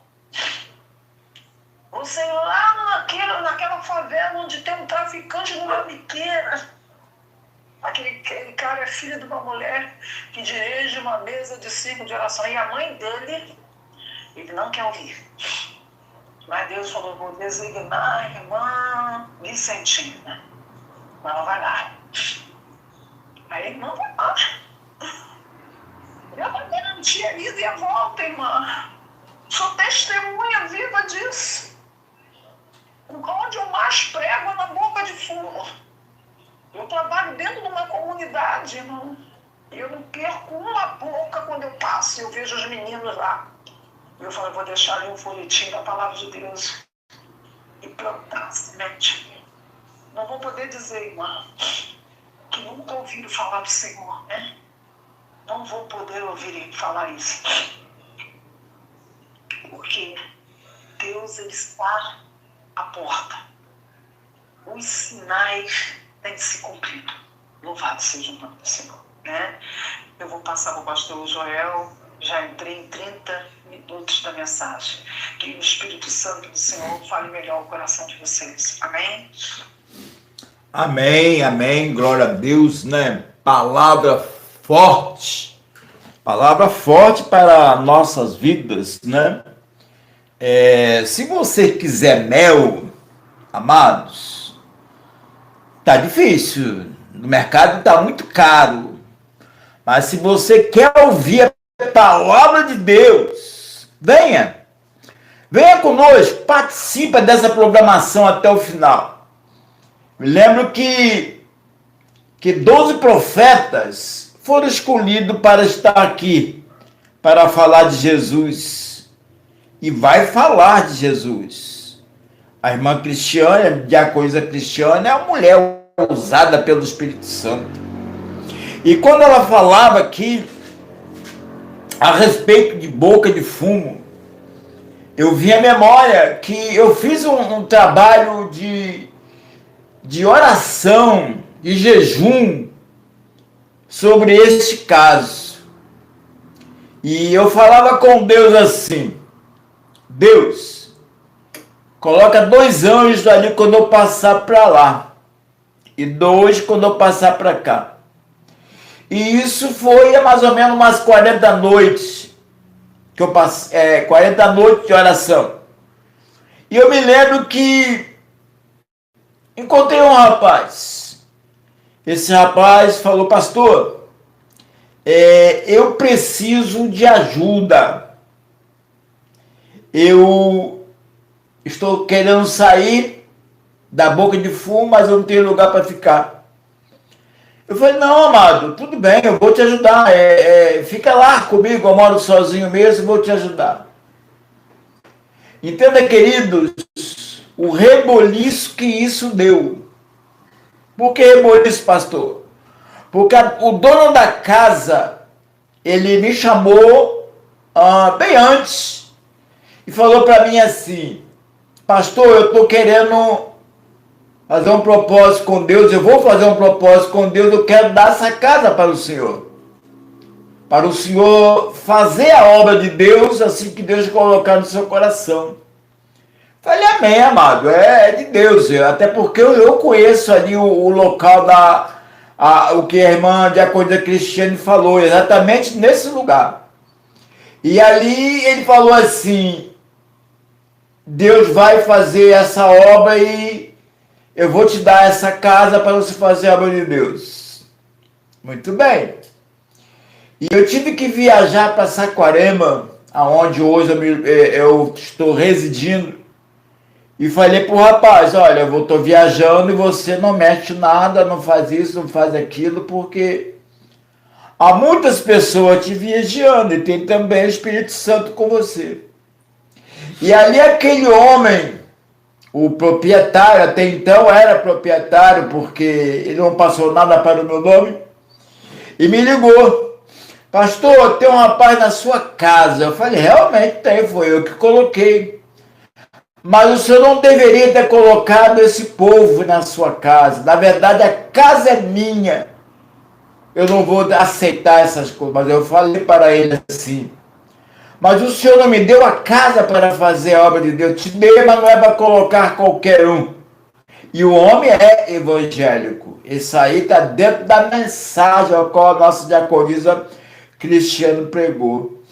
Você lá naquela favela onde tem um traficante numa biqueira. Aquele cara é filho de uma mulher que dirige uma mesa de circo de oração. E a mãe dele Ele não quer ouvir. Mas Deus falou, vou designar a irmã Vicentina. Ela vai lá. Aí a irmã vai lá. Ela vai garantir a ida e a volta, irmã. Sou testemunha viva disso. Onde eu mais prego é na boca de fumo. Eu trabalho dentro de uma comunidade, irmão. Eu não perco uma boca quando eu passo. Eu vejo os meninos lá. Eu falo, vou deixar ali um folhetim da palavra de Deus e plantar a semente. Não vou poder dizer, irmã, que nunca ouviram falar do Senhor, né? Não vou poder ouvir ele falar isso. Porque Deus, ele está à porta. Os sinais têm se cumprido. Louvado seja o nome do Senhor, né? Eu vou passar para o pastor Joel. Já entrei em 30 minutos da mensagem. Que o Espírito Santo do Senhor fale melhor o coração de vocês. Amém? Amém, amém. Glória a Deus, né? Palavra forte. Palavra forte para nossas vidas, né? Se você quiser mel, amados, tá difícil. No mercado tá muito caro. Mas se você quer ouvir a palavra de Deus, venha conosco, participa dessa programação até o final. Me lembro que 12 profetas foram escolhidos para estar aqui, para falar de Jesus, e vai falar de Jesus. A irmã Cristiane, a diaconisa Cristiane, é uma mulher usada pelo Espírito Santo, e quando ela falava aqui a respeito de boca de fumo, eu vi a memória que eu fiz um trabalho de oração, de jejum, sobre este caso. E eu falava com Deus assim, Deus, coloca 2 anjos ali quando eu passar para lá, e 2 quando eu passar para cá. E isso foi mais ou menos umas 40 noites que eu passei, 40 noites de oração. E eu me lembro que encontrei um rapaz. Esse rapaz falou, pastor, eu preciso de ajuda. Eu estou querendo sair da boca de fumo, mas eu não tenho lugar para ficar. Eu falei, não, amado, tudo bem, eu vou te ajudar. Fica lá comigo, eu moro sozinho mesmo, vou te ajudar. Entenda, queridos, o reboliço que isso deu. Por que reboliço, pastor? Porque o dono da casa, ele me chamou bem antes e falou para mim assim, pastor, eu estou querendo fazer um propósito com Deus, eu vou fazer um propósito com Deus, eu quero dar essa casa para o Senhor fazer a obra de Deus, assim que Deus colocar no seu coração. Falei, amém, amado, é de Deus, até porque eu conheço ali o local o que a irmã diaconisa Cristiane falou, exatamente nesse lugar. E ali ele falou assim, Deus vai fazer essa obra e eu vou te dar essa casa para você fazer a obra de Deus. Muito bem. E eu tive que viajar para Saquarema, aonde hoje eu estou residindo. E falei para o rapaz, olha, eu estou viajando e você não mexe nada, não faz isso, não faz aquilo, porque há muitas pessoas te vigiando e tem também o Espírito Santo com você. E ali aquele homem, o proprietário, até então era proprietário, porque ele não passou nada para o meu nome, e me ligou, pastor, tem um rapaz na sua casa. Eu falei, realmente tem, foi eu que coloquei. Mas o senhor não deveria ter colocado esse povo na sua casa. Na verdade, a casa é minha. Eu não vou aceitar essas coisas. Mas eu falei para ele assim, mas o senhor não me deu a casa para fazer a obra de Deus. Te dei, mas não é para colocar qualquer um. E o homem é evangélico. Isso aí está dentro da mensagem a qual a nossa diaconisa Cristiane pregou.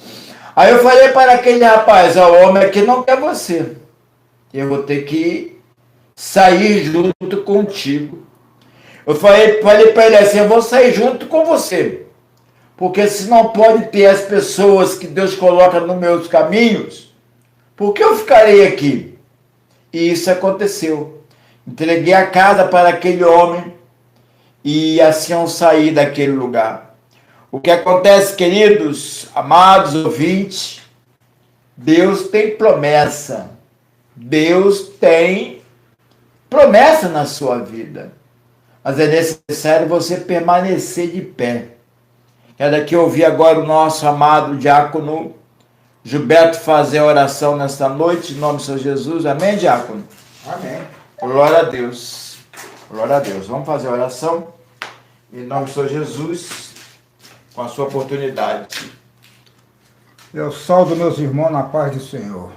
Aí eu falei para aquele rapaz, ó, o homem aqui não quer você. Eu vou ter que sair junto contigo. Eu falei para ele assim, eu vou sair junto com você. Porque se não pode ter as pessoas que Deus coloca nos meus caminhos, por que eu ficarei aqui? E isso aconteceu. Entreguei a casa para aquele homem e assim eu saí daquele lugar. O que acontece, queridos, amados ouvintes, Deus tem promessa. Deus tem promessa na sua vida. Mas é necessário você permanecer de pé. Quero aqui ouvir agora o nosso amado diácono Gilberto fazer a oração nesta noite, em nome do Senhor Jesus. Amém, diácono? Amém. Glória a Deus. Glória a Deus. Vamos fazer a oração em nome do Senhor Jesus, com a sua oportunidade. Eu saldo meus irmãos na paz do Senhor.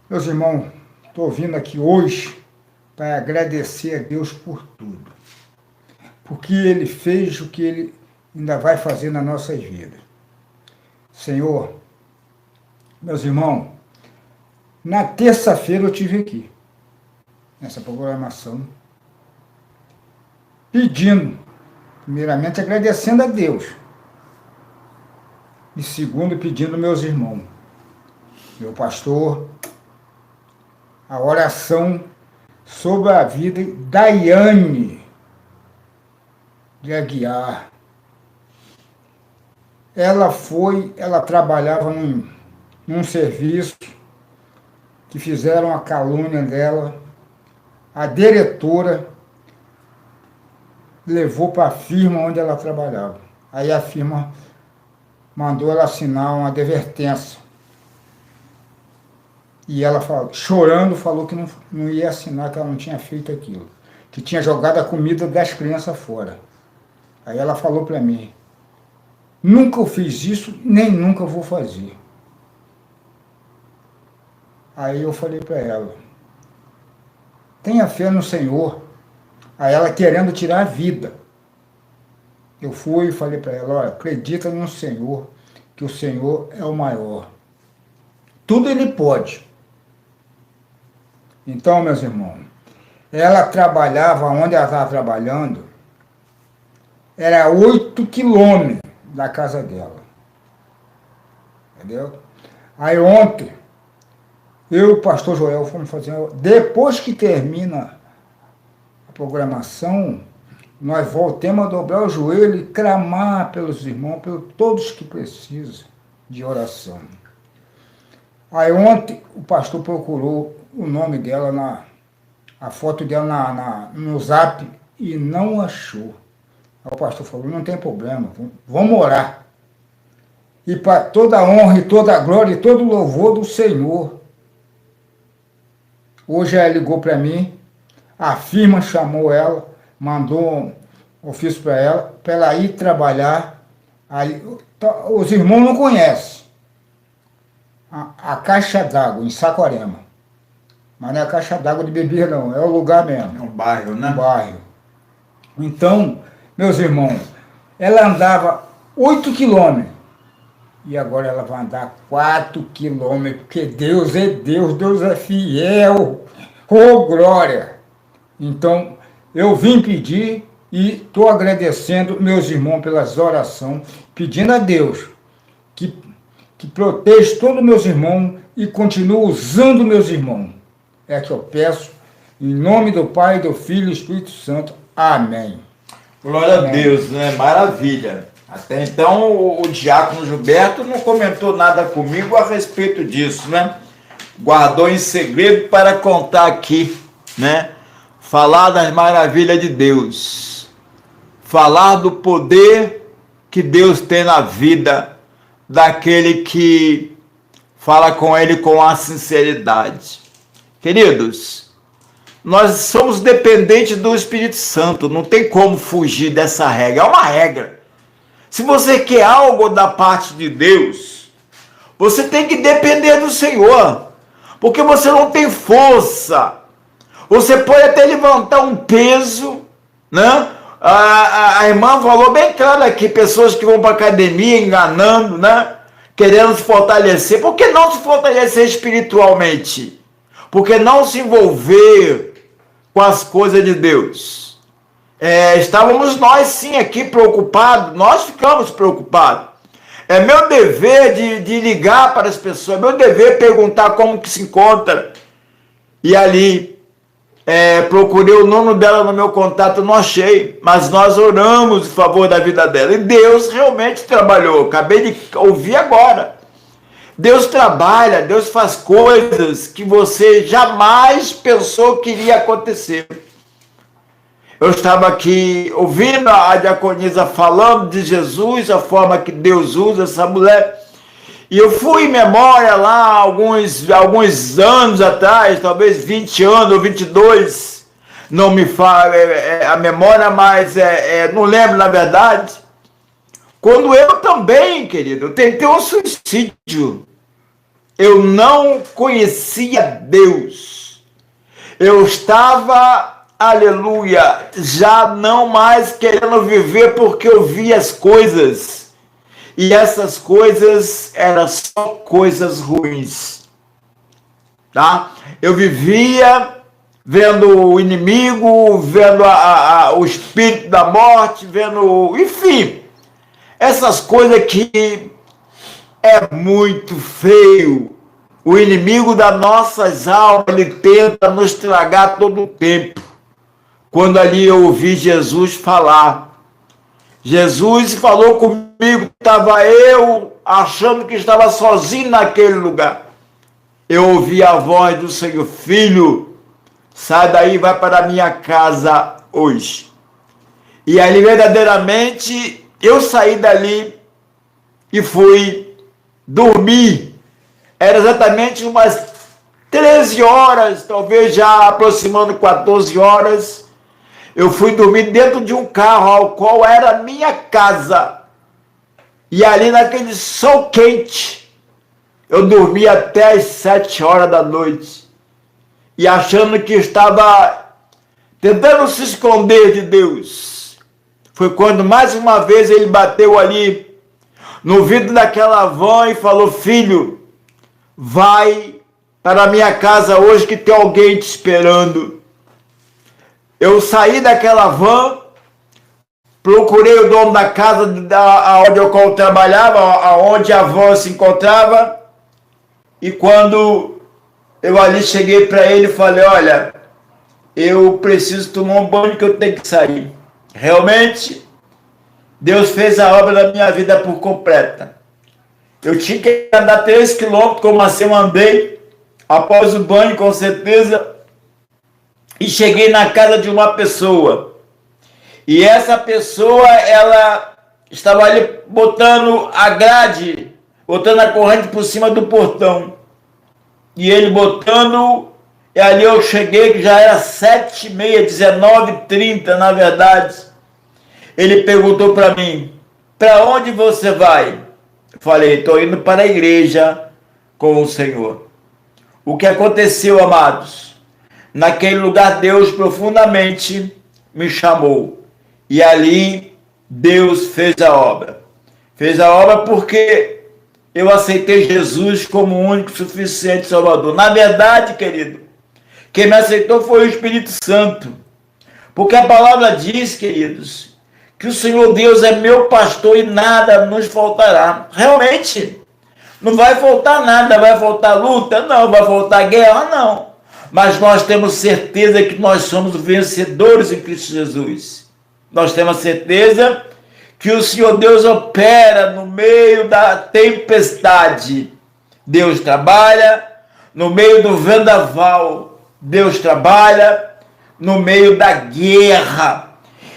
Meus irmãos, estou vindo aqui hoje para agradecer a Deus por tudo. Porque Ele fez o que Ele ainda vai fazer nas nossas vidas. Senhor, meus irmãos, na terça-feira eu estive aqui, nessa programação, pedindo, primeiramente agradecendo a Deus, e segundo pedindo meus irmãos, meu pastor, a oração sobre a vida da Iane de Aguiar. Ela trabalhava num serviço que fizeram a calúnia dela, a diretora levou para a firma onde ela trabalhava. Aí a firma mandou ela assinar uma advertência. E ela, chorando, falou que não ia assinar, que ela não tinha feito aquilo, que tinha jogado a comida das crianças fora. Aí ela falou para mim, nunca eu fiz isso, nem nunca vou fazer. Aí eu falei para ela, tenha fé no Senhor. Aí ela querendo tirar a vida. Eu fui e falei para ela, olha, acredita no Senhor, que o Senhor é o maior. Tudo Ele pode. Então, meus irmãos, ela trabalhava, onde ela estava trabalhando, era 8 quilômetros da casa dela. Entendeu? Aí ontem, eu e o pastor Joel fomos fazer, depois que termina a programação, nós voltemos a dobrar o joelho e clamar pelos irmãos, por todos que precisam de oração. Aí ontem o pastor procurou o nome dela, a foto dela no Zap e não achou. Aí o pastor falou, não tem problema, vamos orar. E para toda a honra e toda a glória e todo o louvor do Senhor. Hoje ela ligou para mim, a firma chamou ela, mandou um ofício para ela ir trabalhar. Ali, os irmãos não conhecem a caixa d'água em Saquarema. Mas não é a caixa d'água de beber não, é o lugar mesmo. É um bairro, né? Um bairro. Então, meus irmãos, ela andava 8 quilômetros. E agora ela vai andar 4 quilômetros, porque Deus é Deus, Deus é fiel. Oh, glória! Então, eu vim pedir e estou agradecendo meus irmãos pelas orações, pedindo a Deus que proteja todos meus irmãos e continue usando meus irmãos. É que eu peço, em nome do Pai, do Filho e do Espírito Santo. Amém. Glória a Deus, né? Maravilha. Até então o diácono Gilberto não comentou nada comigo a respeito disso, né? Guardou em segredo para contar aqui, né? Falar das maravilhas de Deus. Falar do poder que Deus tem na vida daquele que fala com Ele com a sinceridade. Queridos, nós somos dependentes do Espírito Santo, não tem como fugir dessa regra, é uma regra. Se você quer algo da parte de Deus, você tem que depender do Senhor, porque você não tem força. Você pode até levantar um peso, né? A irmã falou bem claro aqui, pessoas que vão para a academia enganando, né? querendo se fortalecer. Por que não se fortalecer espiritualmente? Por que não se envolver com as coisas de Deus? Estávamos nós sim aqui preocupados, nós ficamos preocupados. É meu dever de ligar para as pessoas, é meu dever perguntar como que se encontra. E ali, procurei o nome dela no meu contato, não achei, mas nós oramos em favor da vida dela. E Deus realmente trabalhou, acabei de ouvir agora. Deus trabalha, Deus faz coisas que você jamais pensou que iria acontecer. Eu estava aqui ouvindo a diaconisa falando de Jesus, a forma que Deus usa essa mulher. E eu fui em memória lá alguns anos atrás, talvez 20 anos ou 22, não me fala a memória, mas não lembro na verdade. Quando eu também, querido, tentei um suicídio. Eu não conhecia Deus. Eu estava, aleluia, já não mais querendo viver porque eu via as coisas. E essas coisas eram só coisas ruins. Tá? Eu vivia vendo o inimigo, vendo o espírito da morte, vendo, enfim, essas coisas que é muito feio. O inimigo das nossas almas, ele tenta nos estragar todo o tempo. Quando ali eu ouvi Jesus falar, Jesus falou comigo, estava eu achando que estava sozinho naquele lugar. Eu ouvi a voz do Senhor, filho, sai daí e vai para a minha casa hoje. E ali verdadeiramente eu saí dali e fui dormir. Era exatamente umas 13 horas, talvez já aproximando 14 horas. Eu fui dormir dentro de um carro, ao qual era a minha casa. E ali naquele sol quente, eu dormi até as 7 horas da noite. E achando que estava tentando se esconder de Deus. Foi quando mais uma vez ele bateu ali no vidro daquela van e falou, filho, vai para a minha casa hoje que tem alguém te esperando. Eu saí daquela van, procurei o dono da casa onde eu trabalhava, onde a van se encontrava, e quando eu ali cheguei para ele e falei, olha, eu preciso tomar um banho que eu tenho que sair. Realmente, Deus fez a obra da minha vida por completa. Eu tinha que andar 3 quilômetros, como assim eu andei, após o banho, com certeza, e cheguei na casa de uma pessoa. E essa pessoa, ela estava ali botando a grade, botando a corrente por cima do portão. E ele botando, e ali eu cheguei, que já era 7h30, 19h30, na verdade. Ele perguntou para mim, para onde você vai? Eu falei, estou indo para a igreja com o Senhor. O que aconteceu, amados? Naquele lugar, Deus profundamente me chamou. E ali, Deus fez a obra. Fez a obra porque eu aceitei Jesus como o único suficiente Salvador. Na verdade, querido, quem me aceitou foi o Espírito Santo. Porque a palavra diz, queridos, que o Senhor Deus é meu pastor e nada nos faltará. Realmente, não vai faltar nada, vai faltar luta? Não, vai faltar guerra? Não. Mas nós temos certeza que nós somos vencedores em Cristo Jesus. Nós temos certeza que o Senhor Deus opera no meio da tempestade. Deus trabalha no meio do vendaval. Deus trabalha no meio da guerra.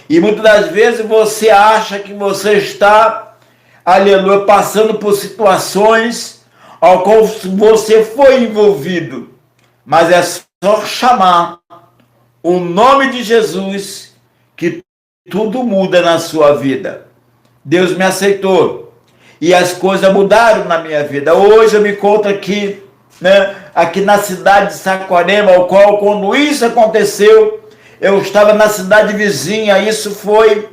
E muitas das vezes você acha que você está, aleluia, passando por situações ao qual você foi envolvido. Mas é só chamar o nome de Jesus que tudo muda na sua vida. Deus me aceitou e as coisas mudaram na minha vida. Hoje eu me encontro aqui, aqui na cidade de Saquarema, ao qual quando isso aconteceu, eu estava na cidade vizinha. Isso foi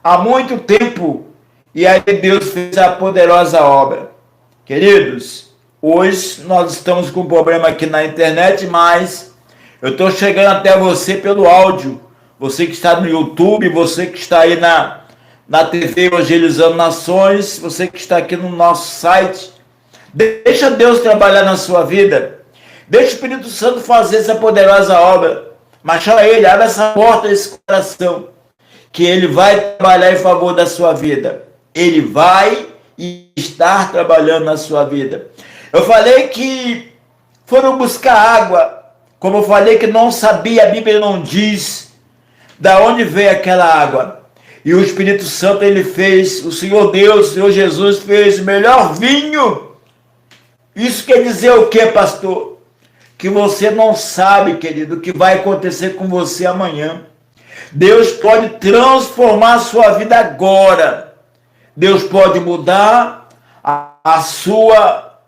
há muito tempo e aí Deus fez a poderosa obra. Queridos, hoje nós estamos com um problema aqui na internet, mas eu estou chegando até você pelo áudio. Você que está no YouTube, você que está aí na TV Evangelizando Nações, você que está aqui no nosso site. Deixa Deus trabalhar na sua vida. Deixa o Espírito Santo fazer essa poderosa obra. Mas chama Ele, abre essa porta desse coração, que Ele vai trabalhar em favor da sua vida. Ele vai estar trabalhando na sua vida. Eu falei que foram buscar água. Como eu falei que não sabia, a Bíblia não diz da onde veio aquela água. E o Espírito Santo, ele fez, o Senhor Deus, o Senhor Jesus fez o melhor vinho. Isso quer dizer o que, pastor? Que você não sabe, querido, o que vai acontecer com você amanhã. Deus pode transformar a sua vida agora. Deus pode mudar a sua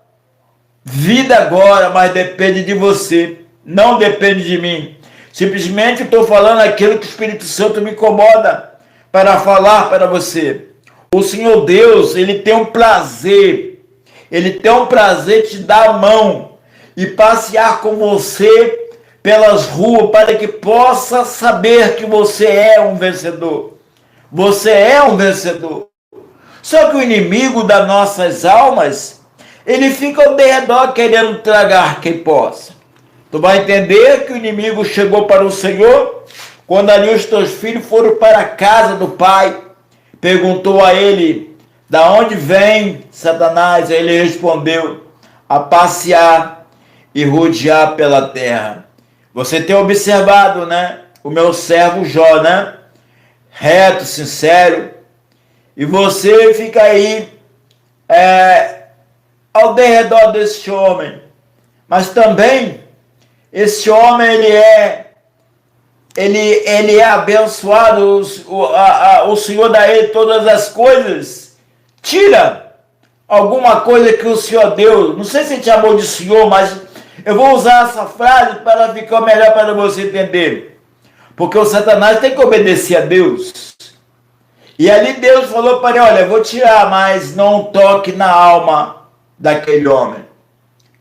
vida agora, mas depende de você. Não depende de mim. Simplesmente estou falando aquilo que o Espírito Santo me incomoda para falar para você. O Senhor Deus, Ele tem um prazer. Ele tem um prazer de te dar a mão e passear com você pelas ruas para que possa saber que você é um vencedor. Você é um vencedor. Só que o inimigo das nossas almas, ele fica ao redor querendo tragar quem possa. Tu vai entender que o inimigo chegou para o Senhor quando ali os teus filhos foram para a casa do pai. Perguntou a ele, da onde vem Satanás? Aí ele respondeu, a passear e rodear pela terra. Você tem observado, né? O meu servo Jó, né? Reto, sincero. E você fica aí ao redor desse homem. Mas também, esse homem, ele é abençoado, o Senhor dá a ele todas as coisas. Tira alguma coisa que o Senhor deu. Não sei se ele te chamou de Senhor, mas eu vou usar essa frase para ficar melhor para você entender. Porque o Satanás tem que obedecer a Deus. E ali Deus falou para ele, olha, eu vou tirar, mas não toque na alma daquele homem.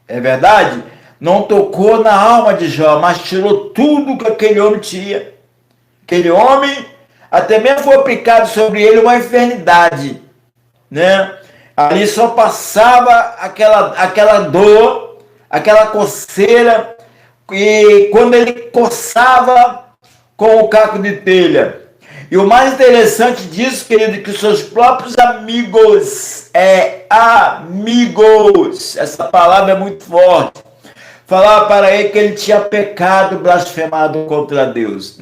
É verdade? Não tocou na alma de Jó, mas tirou tudo que aquele homem tinha. Aquele homem, até mesmo foi aplicado sobre ele uma enfermidade, né? Ali só passava aquela dor, aquela coceira, e quando ele coçava com o caco de telha. E o mais interessante disso, querido, que seus próprios amigos, amigos, essa palavra é muito forte, falava para ele que ele tinha pecado, blasfemado contra Deus.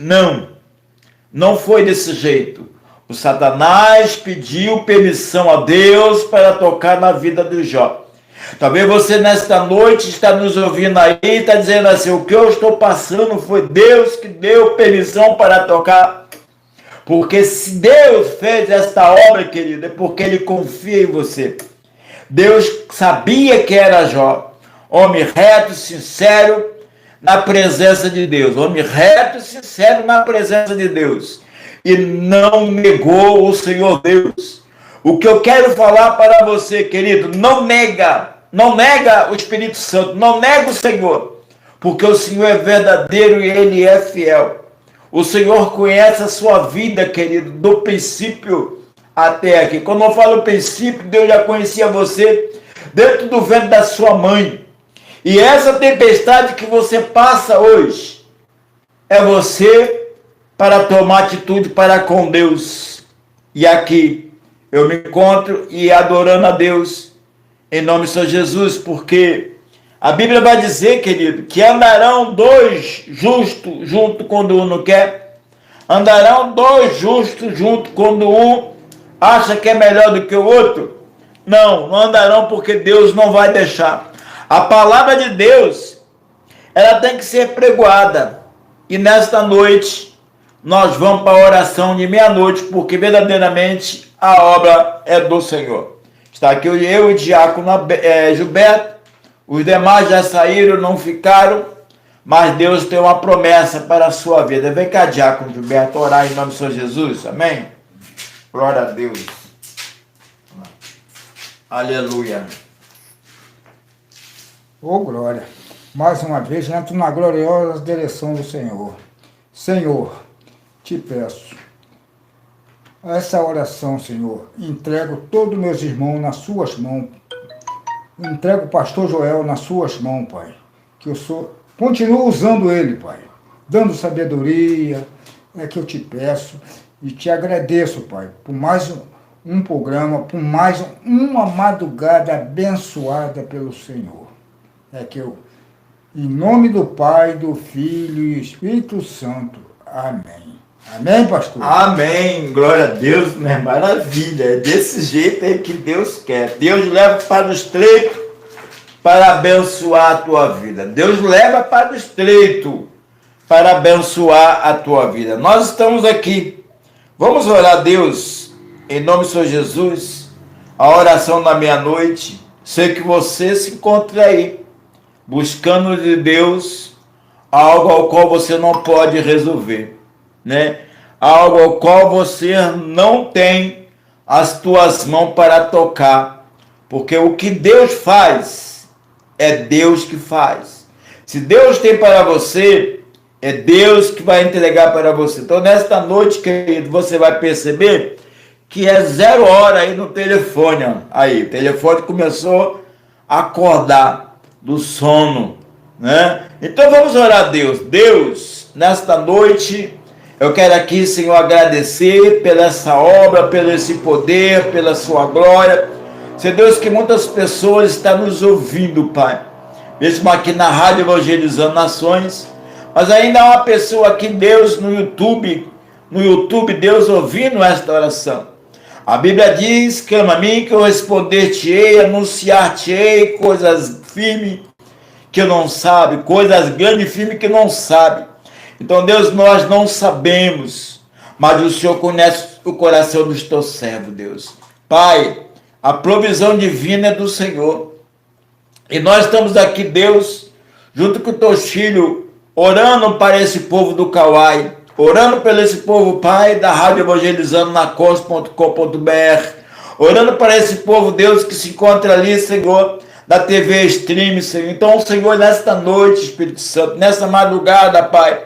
Não foi desse jeito. O Satanás pediu permissão a Deus para tocar na vida de Jó. Talvez você nesta noite está nos ouvindo aí e está dizendo assim, o que eu estou passando foi Deus que deu permissão para tocar. Porque se Deus fez esta obra, querido, é porque Ele confia em você. Deus sabia que era Jó, homem reto, sincero, na presença de Deus. Homem reto e sincero na presença de Deus. E não negou o Senhor Deus. O que eu quero falar para você, querido, não nega o Espírito Santo, não nega o Senhor, porque o Senhor é verdadeiro e Ele é fiel. O Senhor conhece a sua vida, querido, do princípio até aqui. Quando eu falo princípio, Deus já conhecia você dentro do ventre da sua mãe. E essa tempestade que você passa hoje é você para tomar atitude para com Deus. E aqui eu me encontro e adorando a Deus em nome de Senhor Jesus, porque a Bíblia vai dizer, querido, que andarão dois justos junto quando um não quer. Andarão dois justos junto quando um acha que é melhor do que o outro. Não andarão, porque Deus não vai deixar. A palavra de Deus, ela tem que ser pregoada. E nesta noite, nós vamos para a oração de meia-noite, porque verdadeiramente a obra é do Senhor. Está aqui eu e o diácono Gilberto. Os demais já saíram, não ficaram, mas Deus tem uma promessa para a sua vida. Vem cá, diácono Gilberto, orar em nome do Senhor Jesus, amém? Glória a Deus. Aleluia. Ô, glória. Mais uma vez, entro na gloriosa direção do Senhor. Senhor, te peço, essa oração, Senhor, entrego todos meus irmãos nas suas mãos. Entrego o pastor Joel nas suas mãos, Pai. Que eu continuo usando ele, Pai. Dando sabedoria, é que eu te peço. E te agradeço, Pai, por mais um programa, por mais uma madrugada abençoada pelo Senhor. É que eu, em nome do Pai, do Filho e do Espírito Santo. Amém. Amém, pastor? Amém. Glória a Deus, né? Maravilha. É desse jeito aí que Deus quer. Deus leva para o estreito para abençoar a tua vida. Deus leva para o estreito para abençoar a tua vida. Nós estamos aqui. Vamos orar a Deus, em nome do Senhor Jesus, a oração da meia-noite. Sei que você se encontra aí, buscando de Deus algo ao qual você não pode resolver, né? Algo ao qual você não tem as tuas mãos para tocar, porque o que Deus faz, é Deus que faz. Se Deus tem para você, é Deus que vai entregar para você. Então, nesta noite, querido, você vai perceber que é 0 hora aí no telefone. Ó. Aí, o telefone começou a acordar do sono, né? Então, vamos orar a Deus. Deus, nesta noite, eu quero aqui, Senhor, agradecer pela essa obra, pelo esse poder, pela sua glória. Senhor Deus, que muitas pessoas estão nos ouvindo, Pai. Mesmo aqui na Rádio Evangelizando Nações, mas ainda há uma pessoa aqui, Deus, no YouTube, Deus ouvindo esta oração. A Bíblia diz, clama a mim que eu responder-te-ei, anunciar-te-ei coisas firmes que eu não sabe, coisas grandes e firmes que não sabe. Então, Deus, nós não sabemos, mas o Senhor conhece o coração do teu servo, Deus. Pai, a provisão divina é do Senhor. E nós estamos aqui, Deus, junto com os teus filhos, orando para esse povo do Kauai, orando pelo esse povo, Pai, da Rádio Evangelizando na cos.com.br, orando para esse povo, Deus, que se encontra ali, Senhor, da TV Stream, Senhor. Então, Senhor, nesta noite, Espírito Santo, nessa madrugada, Pai,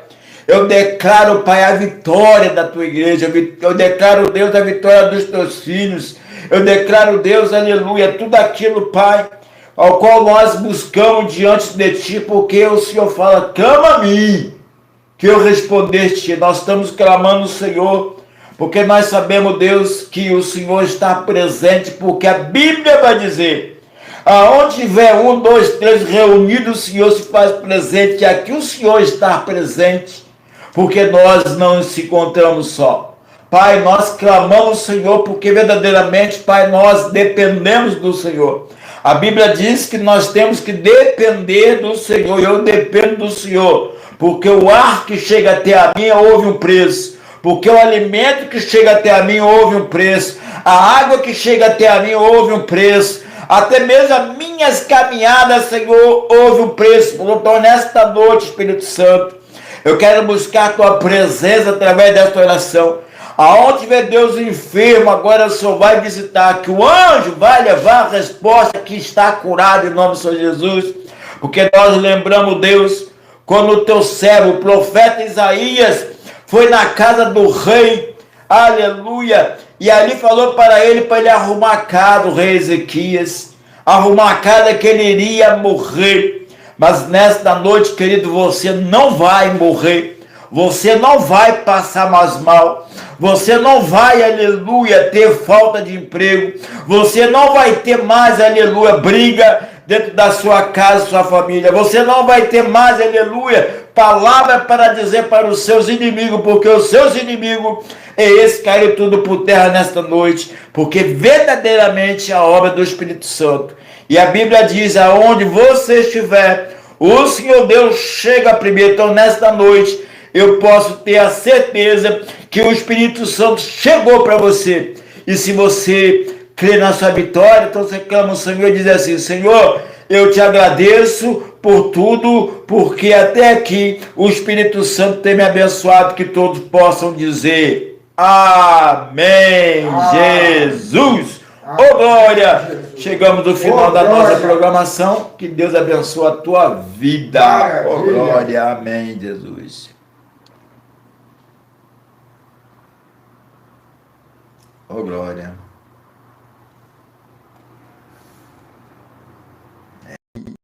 eu declaro, Pai, a vitória da tua igreja, eu declaro, Deus, a vitória dos teus filhos, eu declaro, Deus, aleluia, tudo aquilo, Pai, ao qual nós buscamos diante de ti, porque o Senhor fala, clama a mim, que eu responder-te. Nós estamos clamando o Senhor, porque nós sabemos, Deus, que o Senhor está presente, porque a Bíblia vai dizer, aonde tiver 1, 2, 3 reunidos, o Senhor se faz presente, e aqui o Senhor está presente, porque nós não nos encontramos só. Pai, nós clamamos o Senhor, porque verdadeiramente, Pai, nós dependemos do Senhor. A Bíblia diz que nós temos que depender do Senhor, e eu dependo do Senhor, porque o ar que chega até a mim houve um preço, porque o alimento que chega até a mim houve um preço, a água que chega até a mim houve um preço, até mesmo as minhas caminhadas, Senhor, houve um preço. Então, nesta noite, Espírito Santo, eu quero buscar a tua presença através desta oração. Aonde tiver Deus enfermo, agora o Senhor vai visitar, que o anjo vai levar a resposta que está curado em nome do Senhor Jesus, porque nós lembramos, Deus, quando o teu servo, o profeta Isaías, foi na casa do rei, aleluia, e ali falou para ele arrumar a casa, o rei Ezequias, arrumar a casa que ele iria morrer. Mas nesta noite, querido, você não vai morrer, você não vai passar mais mal, você não vai, aleluia, ter falta de emprego, você não vai ter mais, aleluia, briga dentro da sua casa, sua família, você não vai ter mais, aleluia, palavra para dizer para os seus inimigos, porque os seus inimigos, eles caíram tudo por terra nesta noite, porque verdadeiramente é a obra do Espírito Santo. E a Bíblia diz, aonde você estiver, o Senhor Deus chega primeiro. Então, nesta noite, eu posso ter a certeza que o Espírito Santo chegou para você. E se você crê na sua vitória, então você clama ao Senhor e diz assim, Senhor, eu te agradeço por tudo, porque até aqui o Espírito Santo tem me abençoado, que todos possam dizer, amém, Jesus. Ô glória! Chegamos no final da nossa programação. Que Deus abençoe a tua vida. Ô glória, amém, Jesus. Ô glória.